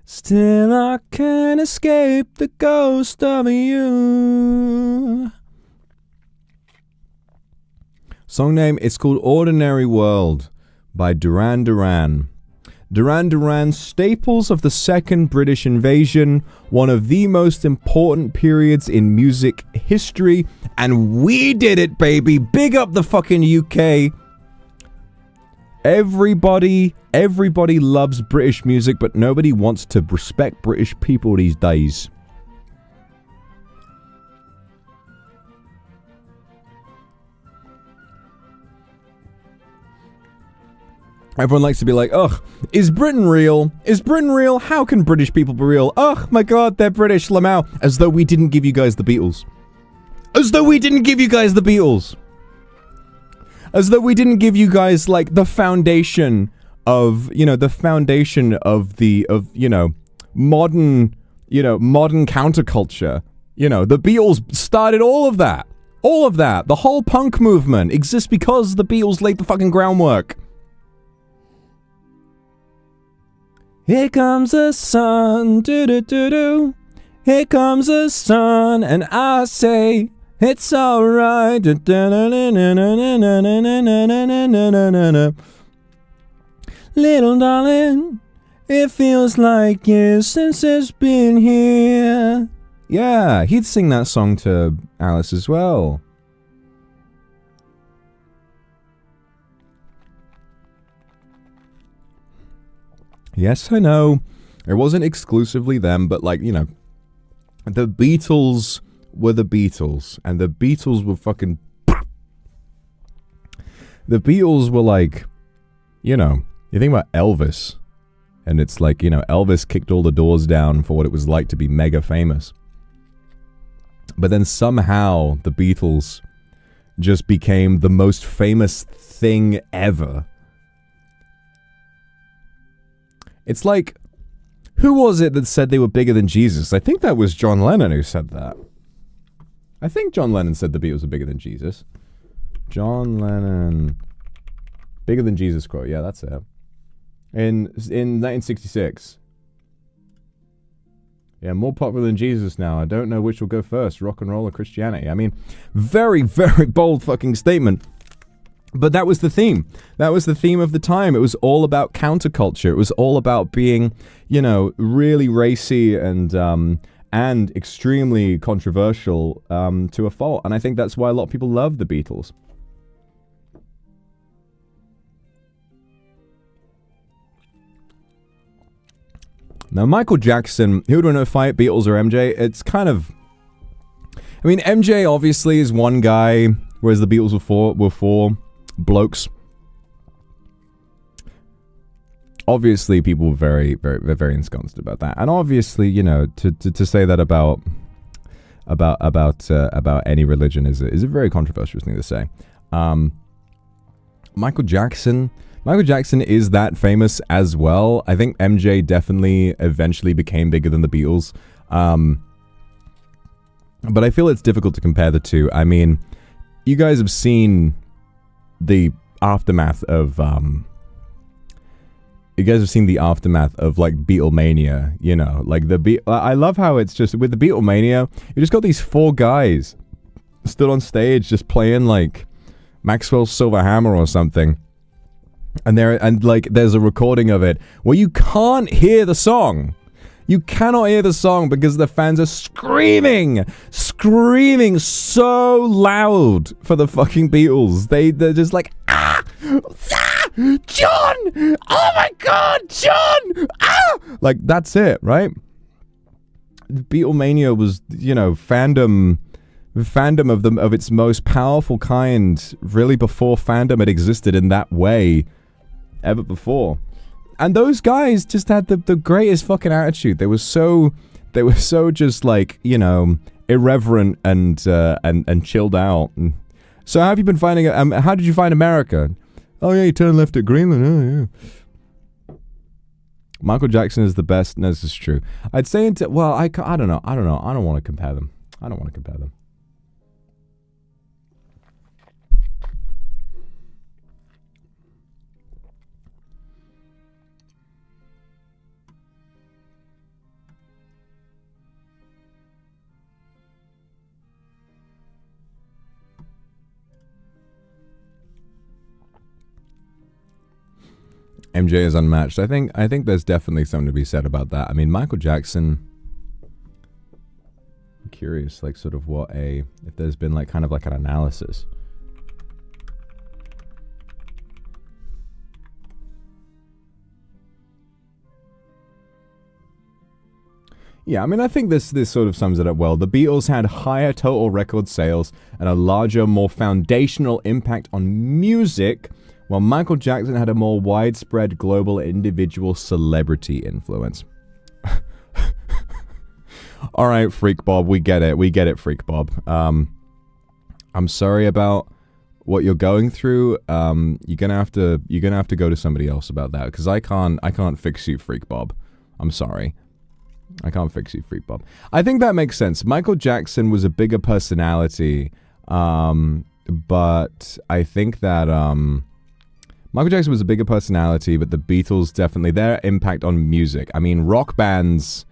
Still I can't escape the ghost of you. Song name, it's called Ordinary World by Duran Duran. Duran Duran, staples of the Second British Invasion, one of the most important periods in music history, and we did it, baby. Big up the fucking UK. Everybody loves British music, but nobody wants to respect British people these days. Everyone likes to be like, ugh, is Britain real? Is Britain real? How can British people be real? Ugh, my god, they're British, Lamau. As though we didn't give you guys the Beatles. As though we didn't give you guys the Beatles. As though we didn't give you guys, like, the foundation of, you know, modern counterculture. You know, the Beatles started all of that. All of that. The whole punk movement exists because the Beatles laid the fucking groundwork. Here comes the sun, do-do-do-do. Here comes the sun, and I say, it's alright. Little darling, it feels like years since it's been here. Yeah, he'd sing that song to Alice as well. Yes, I know. It wasn't exclusively them, but like, you know, the Beatles were the Beatles, and the Beatles were fucking... The Beatles were like, you know, you think about Elvis, and it's like, you know, Elvis kicked all the doors down for what it was like to be mega famous. But then somehow the Beatles just became the most famous thing ever. It's like, who was it that said they were bigger than Jesus? I think that was John Lennon who said that. I think John Lennon said the Beatles were bigger than Jesus. John Lennon. Bigger than Jesus quote. Yeah, that's it. In 1966. Yeah, more popular than Jesus now. I don't know which will go first, rock and roll or Christianity. I mean, very, very bold fucking statement. But that was the theme. That was the theme of the time. It was all about counterculture. It was all about being, you know, really racy and extremely controversial to a fault. And I think that's why a lot of people love the Beatles. Now, Michael Jackson, who would win a fight, Beatles or MJ? It's kind of... I mean, MJ obviously is one guy, whereas the Beatles were four blokes. Obviously, people were very, very, very ensconced about that. And obviously, you know, to say that about any religion is a very controversial thing to say. Michael Jackson is that famous as well. I think MJ definitely eventually became bigger than the Beatles. But I feel it's difficult to compare the two. I mean, you guys have seen the aftermath of like Beatlemania, you know, like I love how it's just with the Beatlemania, you just got these four guys stood on stage just playing like Maxwell's Silver Hammer or something. And like there's a recording of it where you can't hear the song. You cannot hear the song because the fans are screaming so loud for the fucking Beatles. They're just like, John! Oh my God, John! Ah! Like, that's it, right? Beatlemania was, you know, fandom of its most powerful kind, really before fandom had existed in that way ever before. And those guys just had the greatest fucking attitude. They were so just like, you know, irreverent and chilled out. And so how have you been finding it? How did you find America? Oh yeah, you turned left at Greenland. Oh yeah. Michael Jackson is the best. No, this is true. I'd say I don't know. I don't want to compare them. MJ is unmatched. I think there's definitely something to be said about that. I mean, Michael Jackson, I'm curious, like sort of if there's been like kind of like an analysis. Yeah, I mean, I think this sort of sums it up well. The Beatles had higher total record sales and a larger, more foundational impact on music, while Michael Jackson had a more widespread global individual celebrity influence. All right, Freak Bob, we get it, Freak Bob. I'm sorry about what you're going through. You're gonna have to go to somebody else about that, because I can't fix you, Freak Bob. I'm sorry. I can't fix you, Freak Bob. I think that makes sense. Michael Jackson was a bigger personality, but I think that Michael Jackson was a bigger personality, but the Beatles definitely, their impact on music. I mean, rock bands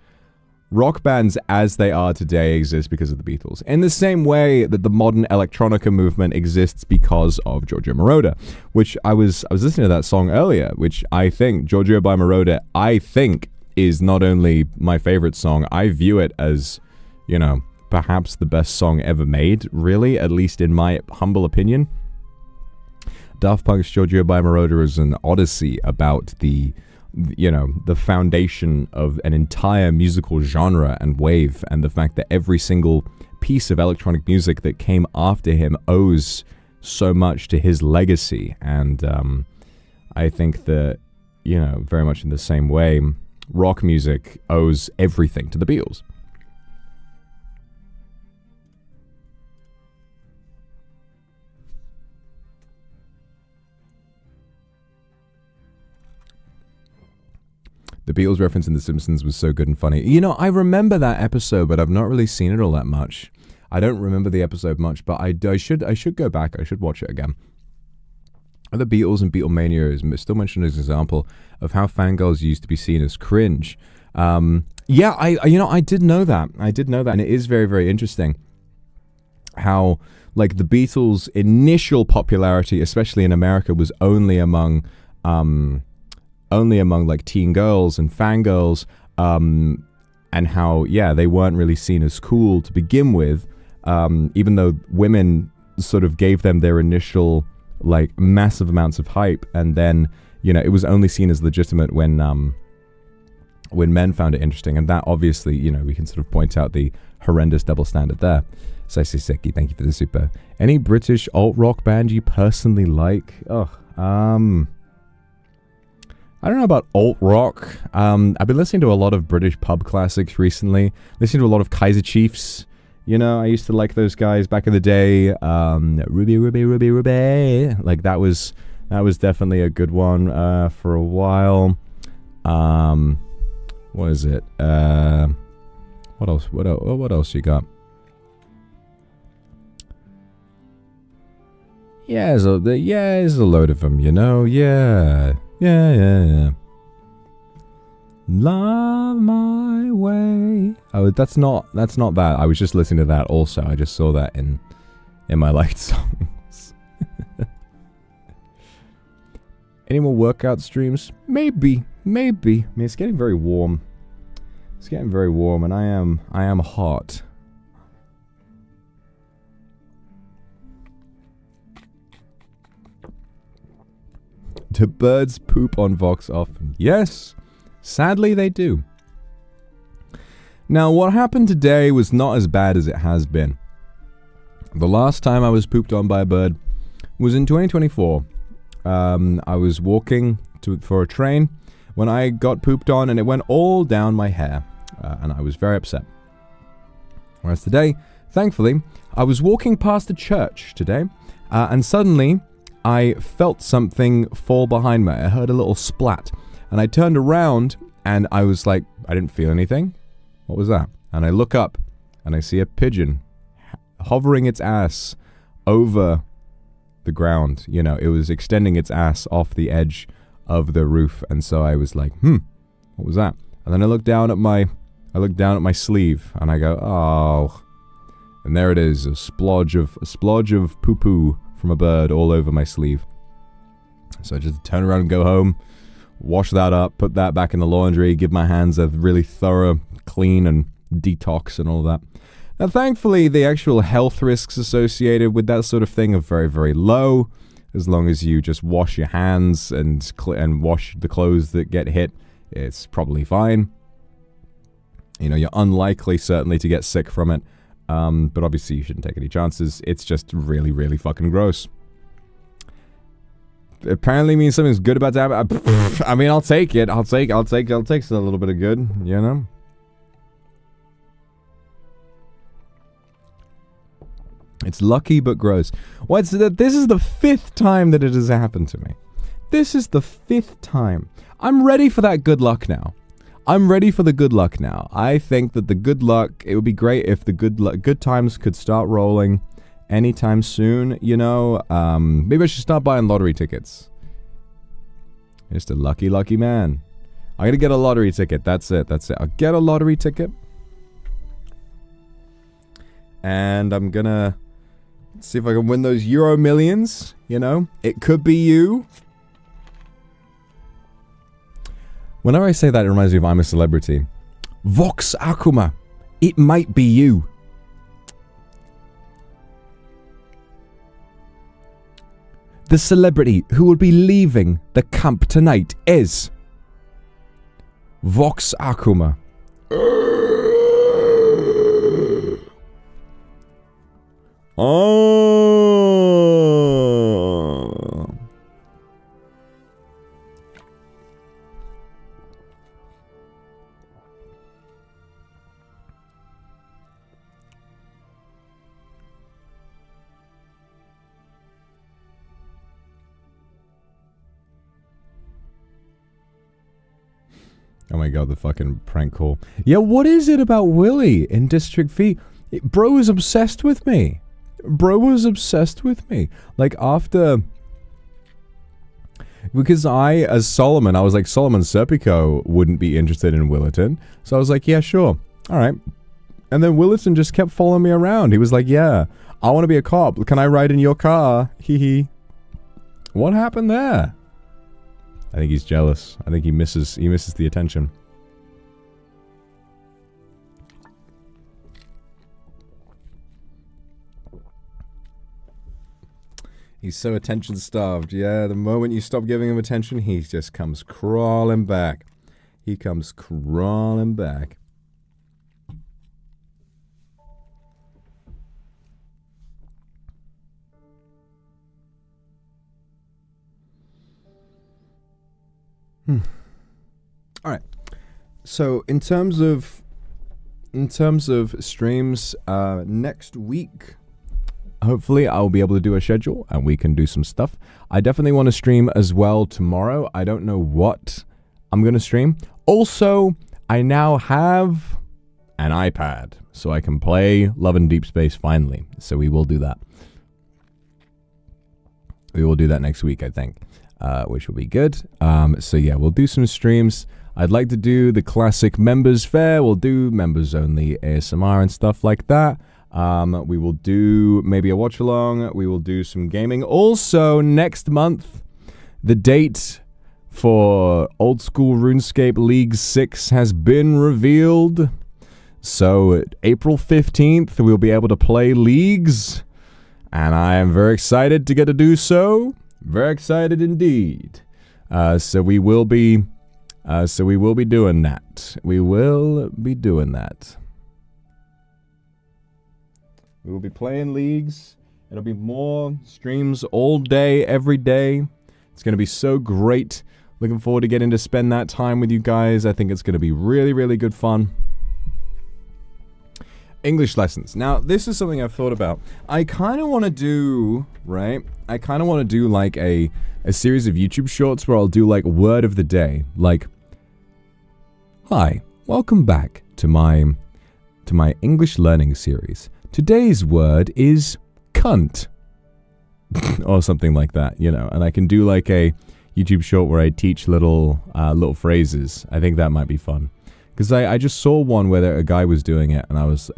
as they are today exist because of the Beatles. In the same way that the modern electronica movement exists because of Giorgio Moroder, which I was listening to that song earlier, which I think, Giorgio by Moroder, I think is not only my favorite song, I view it as, you know, perhaps the best song ever made, really, at least in my humble opinion. Daft Punk's Giorgio by Moroder is an odyssey about the foundation of an entire musical genre and wave, and the fact that every single piece of electronic music that came after him owes so much to his legacy. And I think that, you know, very much in the same way, rock music owes everything to the Beatles. The Beatles reference in The Simpsons was so good and funny. You know, I remember that episode, but I've not really seen it all that much. I don't remember the episode much, but I should go back. I should watch it again. The Beatles and Beatlemania is still mentioned as an example of how fangirls used to be seen as cringe. Yeah, I did know that. And it is very, very interesting how, like, the Beatles' initial popularity, especially in America, was only among like teen girls and fangirls, and how, yeah, they weren't really seen as cool to begin with, even though women sort of gave them their initial, like, massive amounts of hype, and then, you know, it was only seen as legitimate when men found it interesting, and that obviously, you know, we can sort of point out the horrendous double standard there. Saisi Seki, thank you for the super. Any British alt-rock band you personally like? I don't know about alt-rock. I've been listening to a lot of British pub classics recently. Listening to a lot of Kaiser Chiefs. You know, I used to like those guys back in the day. Ruby, Ruby, Ruby, Ruby. Like, that was definitely a good one for a while. What is it? What else? What else you got? There's a load of them, you know? Yeah. Love My Way. Oh, that's not that. I was just listening to that also. I just saw that in my liked songs. Any more workout streams? Maybe. I mean, it's getting very warm. And I am hot. Do birds poop on Vox often? Yes, sadly they do. Now, what happened today was not as bad as it has been. The last time I was pooped on by a bird was in 2024. I was walking for a train when I got pooped on, and it went all down my hair, and I was very upset. Whereas today, thankfully, I was walking past a church today, and suddenly I felt something fall behind me. I heard a little splat, and I turned around, and I was like, I didn't feel anything. What was that? And I look up, and I see a pigeon hovering its ass over the ground. You know, it was extending its ass off the edge of the roof, and so I was like, what was that? And then I looked down at my sleeve, and I go, oh, and there it is, a splodge of poo-poo from a bird all over my sleeve. So I just turn around and go home, wash that up, put that back in the laundry, give my hands a really thorough clean and detox and all that. Now, thankfully, the actual health risks associated with that sort of thing are very, very low. As long as you just wash your hands and wash the clothes that get hit, it's probably fine. You know, you're unlikely, certainly, to get sick from it. But obviously you shouldn't take any chances. It's just really, really fucking gross. Apparently means something's good about to happen. I mean, I'll take it. I'll take a little bit of good, you know? It's lucky but gross. This is the 5th time that it has happened to me. This is the 5th time. I'm ready for that good luck now. I think that the good luck, it would be great if the good times could start rolling anytime soon, you know. Maybe I should start buying lottery tickets. Just a lucky, lucky man. I'm gonna get a lottery ticket. That's it. That's it. I'll get a lottery ticket. And I'm gonna see if I can win those Euro millions. You know, it could be you. Whenever I say that, it reminds me of I'm a Celebrity. Vox Akuma. It might be you. The celebrity who will be leaving the camp tonight is Vox Akuma. Oh. Oh my god, the fucking prank call. Yeah, what is it about Willie in District V? Bro was obsessed with me. Bro was obsessed with me. Like, after... Because as Solomon, I was like, Solomon Serpico wouldn't be interested in Willerton. So I was like, yeah, sure. Alright. And then Willerton just kept following me around. He was like, yeah, I want to be a cop. Can I ride in your car? Hee hee. What happened there? I think he's jealous. I think he misses the attention. He's so attention starved. Yeah, the moment you stop giving him attention, he just comes crawling back. He comes crawling back. All right. So in terms of streams, next week, hopefully I'll be able to do a schedule and we can do some stuff. I definitely want to stream as well tomorrow. I don't know what I'm going to stream. Also, I now have an iPad, so I can play Love and Deep Space finally. So we will do that. We will do that next week, I think. Which will be good. So yeah, we'll do some streams. I'd like to do the classic members fair. We'll do members only ASMR and stuff like that. We will do maybe a watch along. We will do some gaming. Also, next month, the date for Old School RuneScape League 6 has been revealed. So April 15th, we'll be able to play leagues. And I am very excited to get to do so. Very excited indeed. So we will be doing that. We will be doing that. We will be playing leagues. It'll be more streams all day, every day. It's going to be so great. Looking forward to getting to spend that time with you guys. I think it's going to be really, really good fun. English lessons. Now, this is something I've thought about. I kind of want to do, right? I kind of want to do like a series of YouTube shorts where I'll do like word of the day. Like, hi, welcome back to my English learning series. Today's word is cunt. Or something like that, you know. And I can do like a YouTube short where I teach little phrases. I think that might be fun. Because I just saw one where a guy was doing it, and I was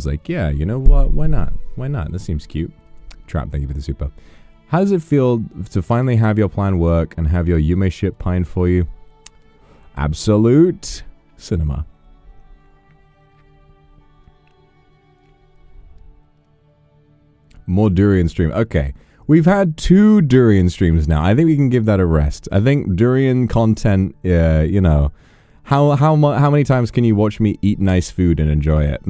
like, yeah, you know what? Why not? Why not? That seems cute. Trap, thank you for the super. How does it feel to finally have your plan work and have your Yume ship pine for you? Absolute cinema. More Durian stream. Okay. We've had 2 Durian streams now. I think we can give that a rest. I think Durian content, you know, how many times can you watch me eat nice food and enjoy it?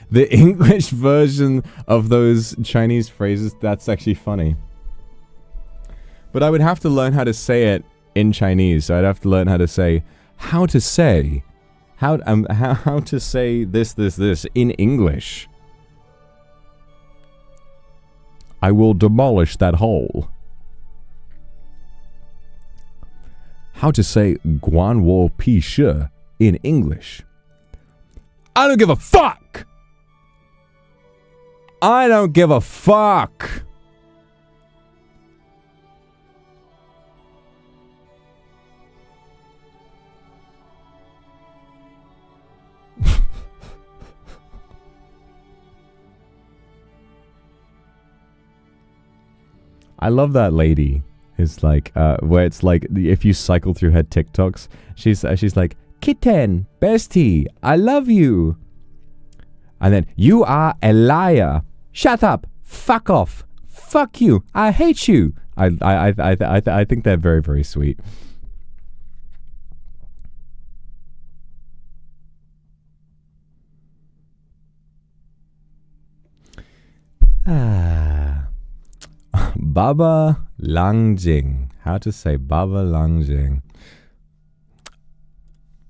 The English version of those Chinese phrases, that's actually funny. But I would have to learn how to say it in Chinese. So I'd have to learn how to say how to say this in English. I will demolish that hole. How to say Guan Wo Pi Shi in English. I don't give a fuck! I don't give a fuck. I love that lady. It's like, where it's like, if you cycle through her TikToks, she's like, kitten, bestie, I love you. And then, you are a liar. Shut up. Fuck off. Fuck you. I hate you. I think they're very, very sweet. Baba Langjing. How to say Baba Langjing.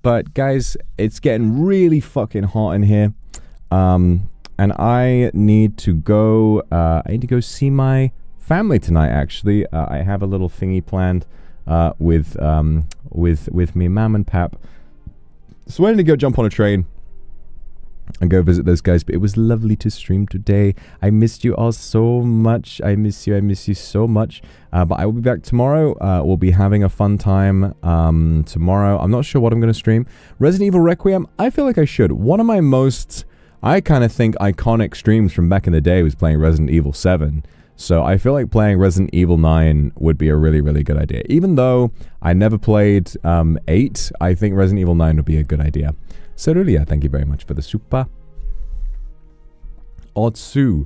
But guys, it's getting really fucking hot in here. And I need to go see my family tonight, actually. I have a little thingy planned with me mum and pap. So I need to go jump on a train and go visit those guys. But it was lovely to stream today. I missed you all so much. I miss you so much. But I will be back tomorrow. We'll be having a fun time tomorrow. I'm not sure what I'm going to stream. Resident Evil Requiem, I feel like I should. One of my most, I kind of think, iconic streams from back in the day was playing Resident Evil 7. So I feel like playing Resident Evil 9 would be a really, really good idea. Even though I never played 8, I think Resident Evil 9 would be a good idea. So Rulia, thank you very much for the super. Otsu,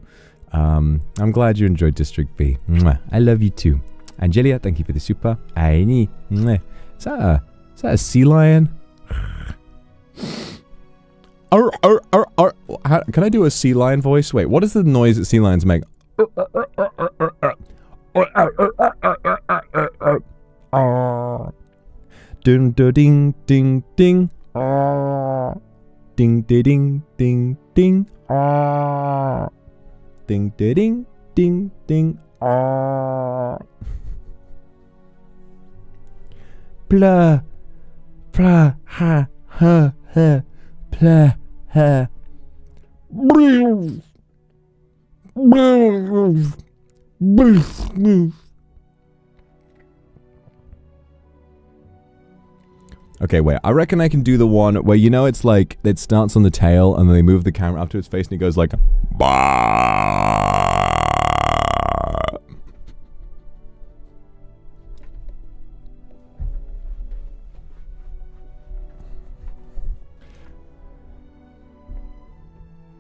I'm glad you enjoyed District B. Mwah. I love you too. Angelia, thank you for the super. Aini. Is that a sea lion? Can I do a sea lion voice? Wait, what is the noise that sea lions make? Ding ding ding ding. Ding ding ding ding. Ding ding ding ding. Blah blah ha ha ha blah ha. Okay, wait. I reckon I can do the one where, you know, it's like, it starts on the tail and then they move the camera up to its face and it goes like, bah.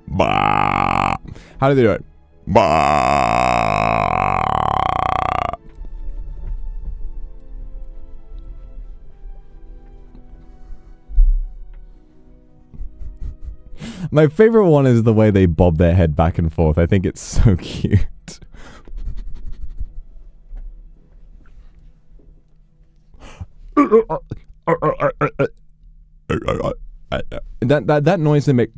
Bah. How do they do it? Bah. My favorite one is the way they bob their head back and forth. I think it's so cute. That noise they make.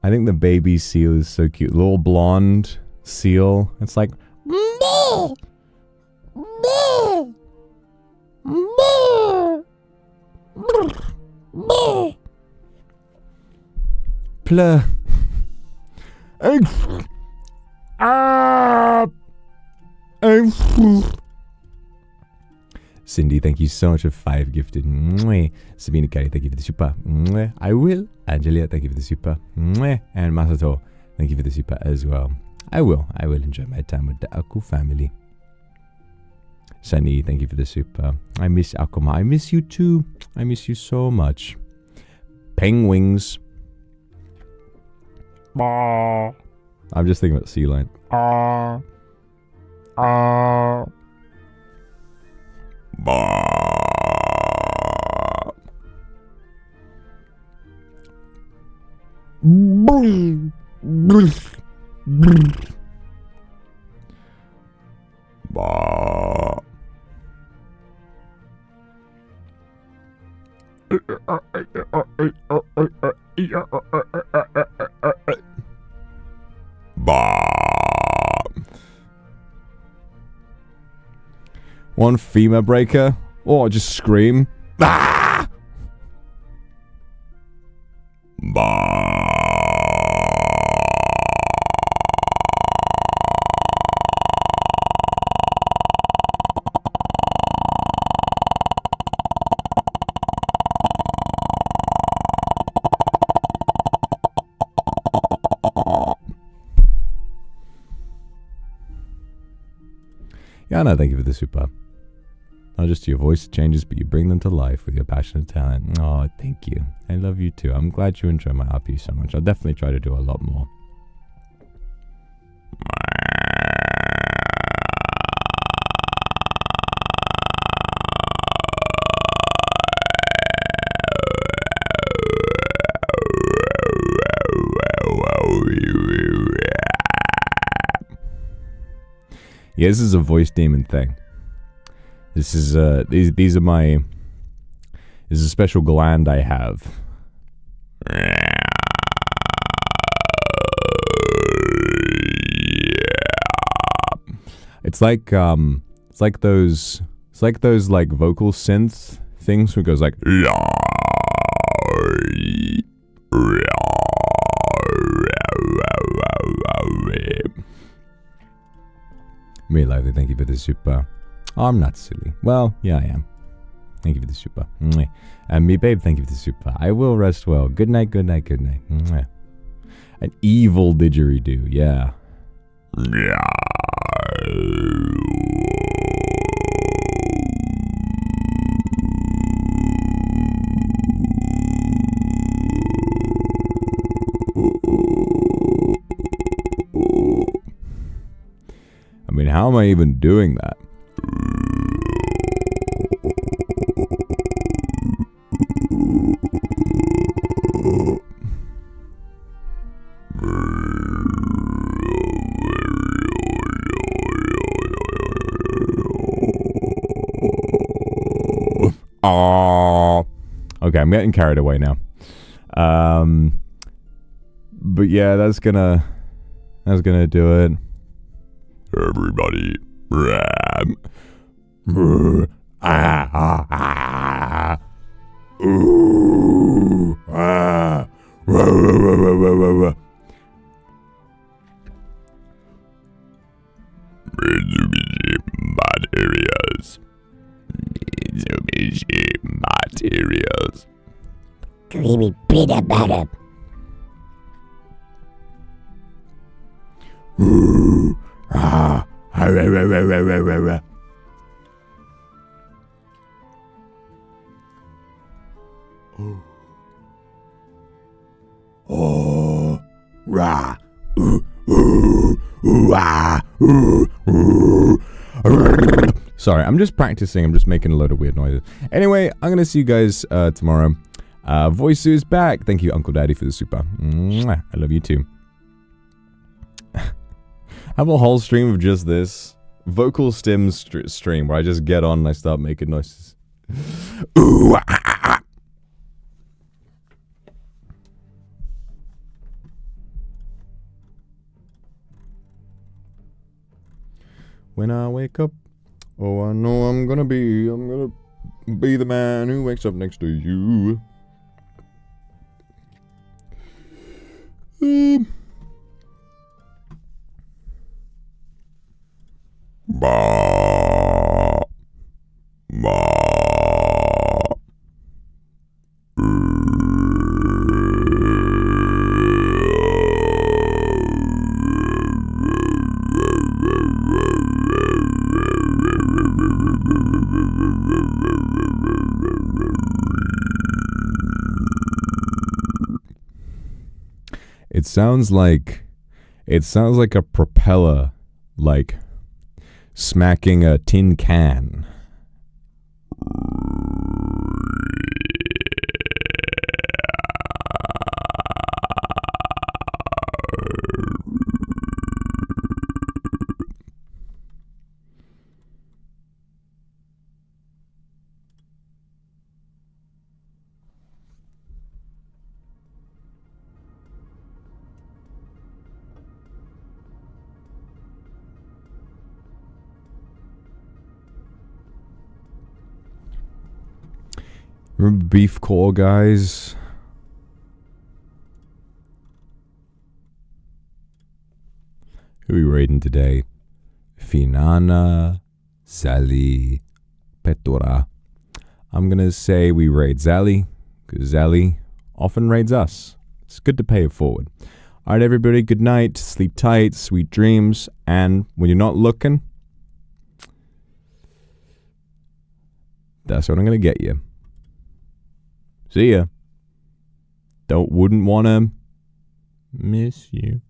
I think the baby seal is so cute. Little blonde seal. It's like, moo, moo, moo, moo. Pleur. Cindy, thank you so much for 5 gifted. Sabina Kari, thank you for the super. I will. Angelia, thank you for the super. And Masato, thank you for the super as well. I will enjoy my time with the Aku family. Sunny, thank you for the super. I miss Akuma. I miss you too. I miss you so much. Penguins. I'm just thinking about sea lion. One femur breaker. Or just scream. Ah! Yeah, no, thank you for the super. Not just your voice changes, but you bring them to life with your passionate talent. Oh, thank you. I love you too. I'm glad you enjoy my RP so much. I'll definitely try to do a lot more. Yeah, this is a voice demon thing. This is these are my. This is a special gland I have. It's like those like vocal synth things where it goes like. Really lively, thank you for the super. Oh, I'm not silly. Well, yeah, I am. Thank you for the super. And me, babe, thank you for the super. I will rest well. Good night, good night, good night. An evil didgeridoo, yeah. I mean, how am I even doing that? Oh, okay, I'm getting carried away now. But yeah, that's gonna do it. Everybody, materials. Creamy peanut butter. Oh, rah, Sorry, I'm just practicing. I'm just making a load of weird noises. Anyway, I'm gonna see you guys tomorrow. Voice is back. Thank you, Uncle Daddy, for the super. Mwah. I love you too. Have a whole stream of just this vocal stim stream where I just get on and I start making noises. Ooh, When I wake up, oh, I know I'm gonna be the man who wakes up next to you. Bah. Bah. It sounds like a propeller, like smacking a tin can. Remember beef core, guys? Who are we raiding today? Finana, Zali, Petora. I'm gonna say we raid Zali, because Zali often raids us. It's good to pay it forward. Alright, everybody, good night, sleep tight, sweet dreams, and when you're not looking, that's what I'm gonna get you. See ya. Wouldn't wanna miss you.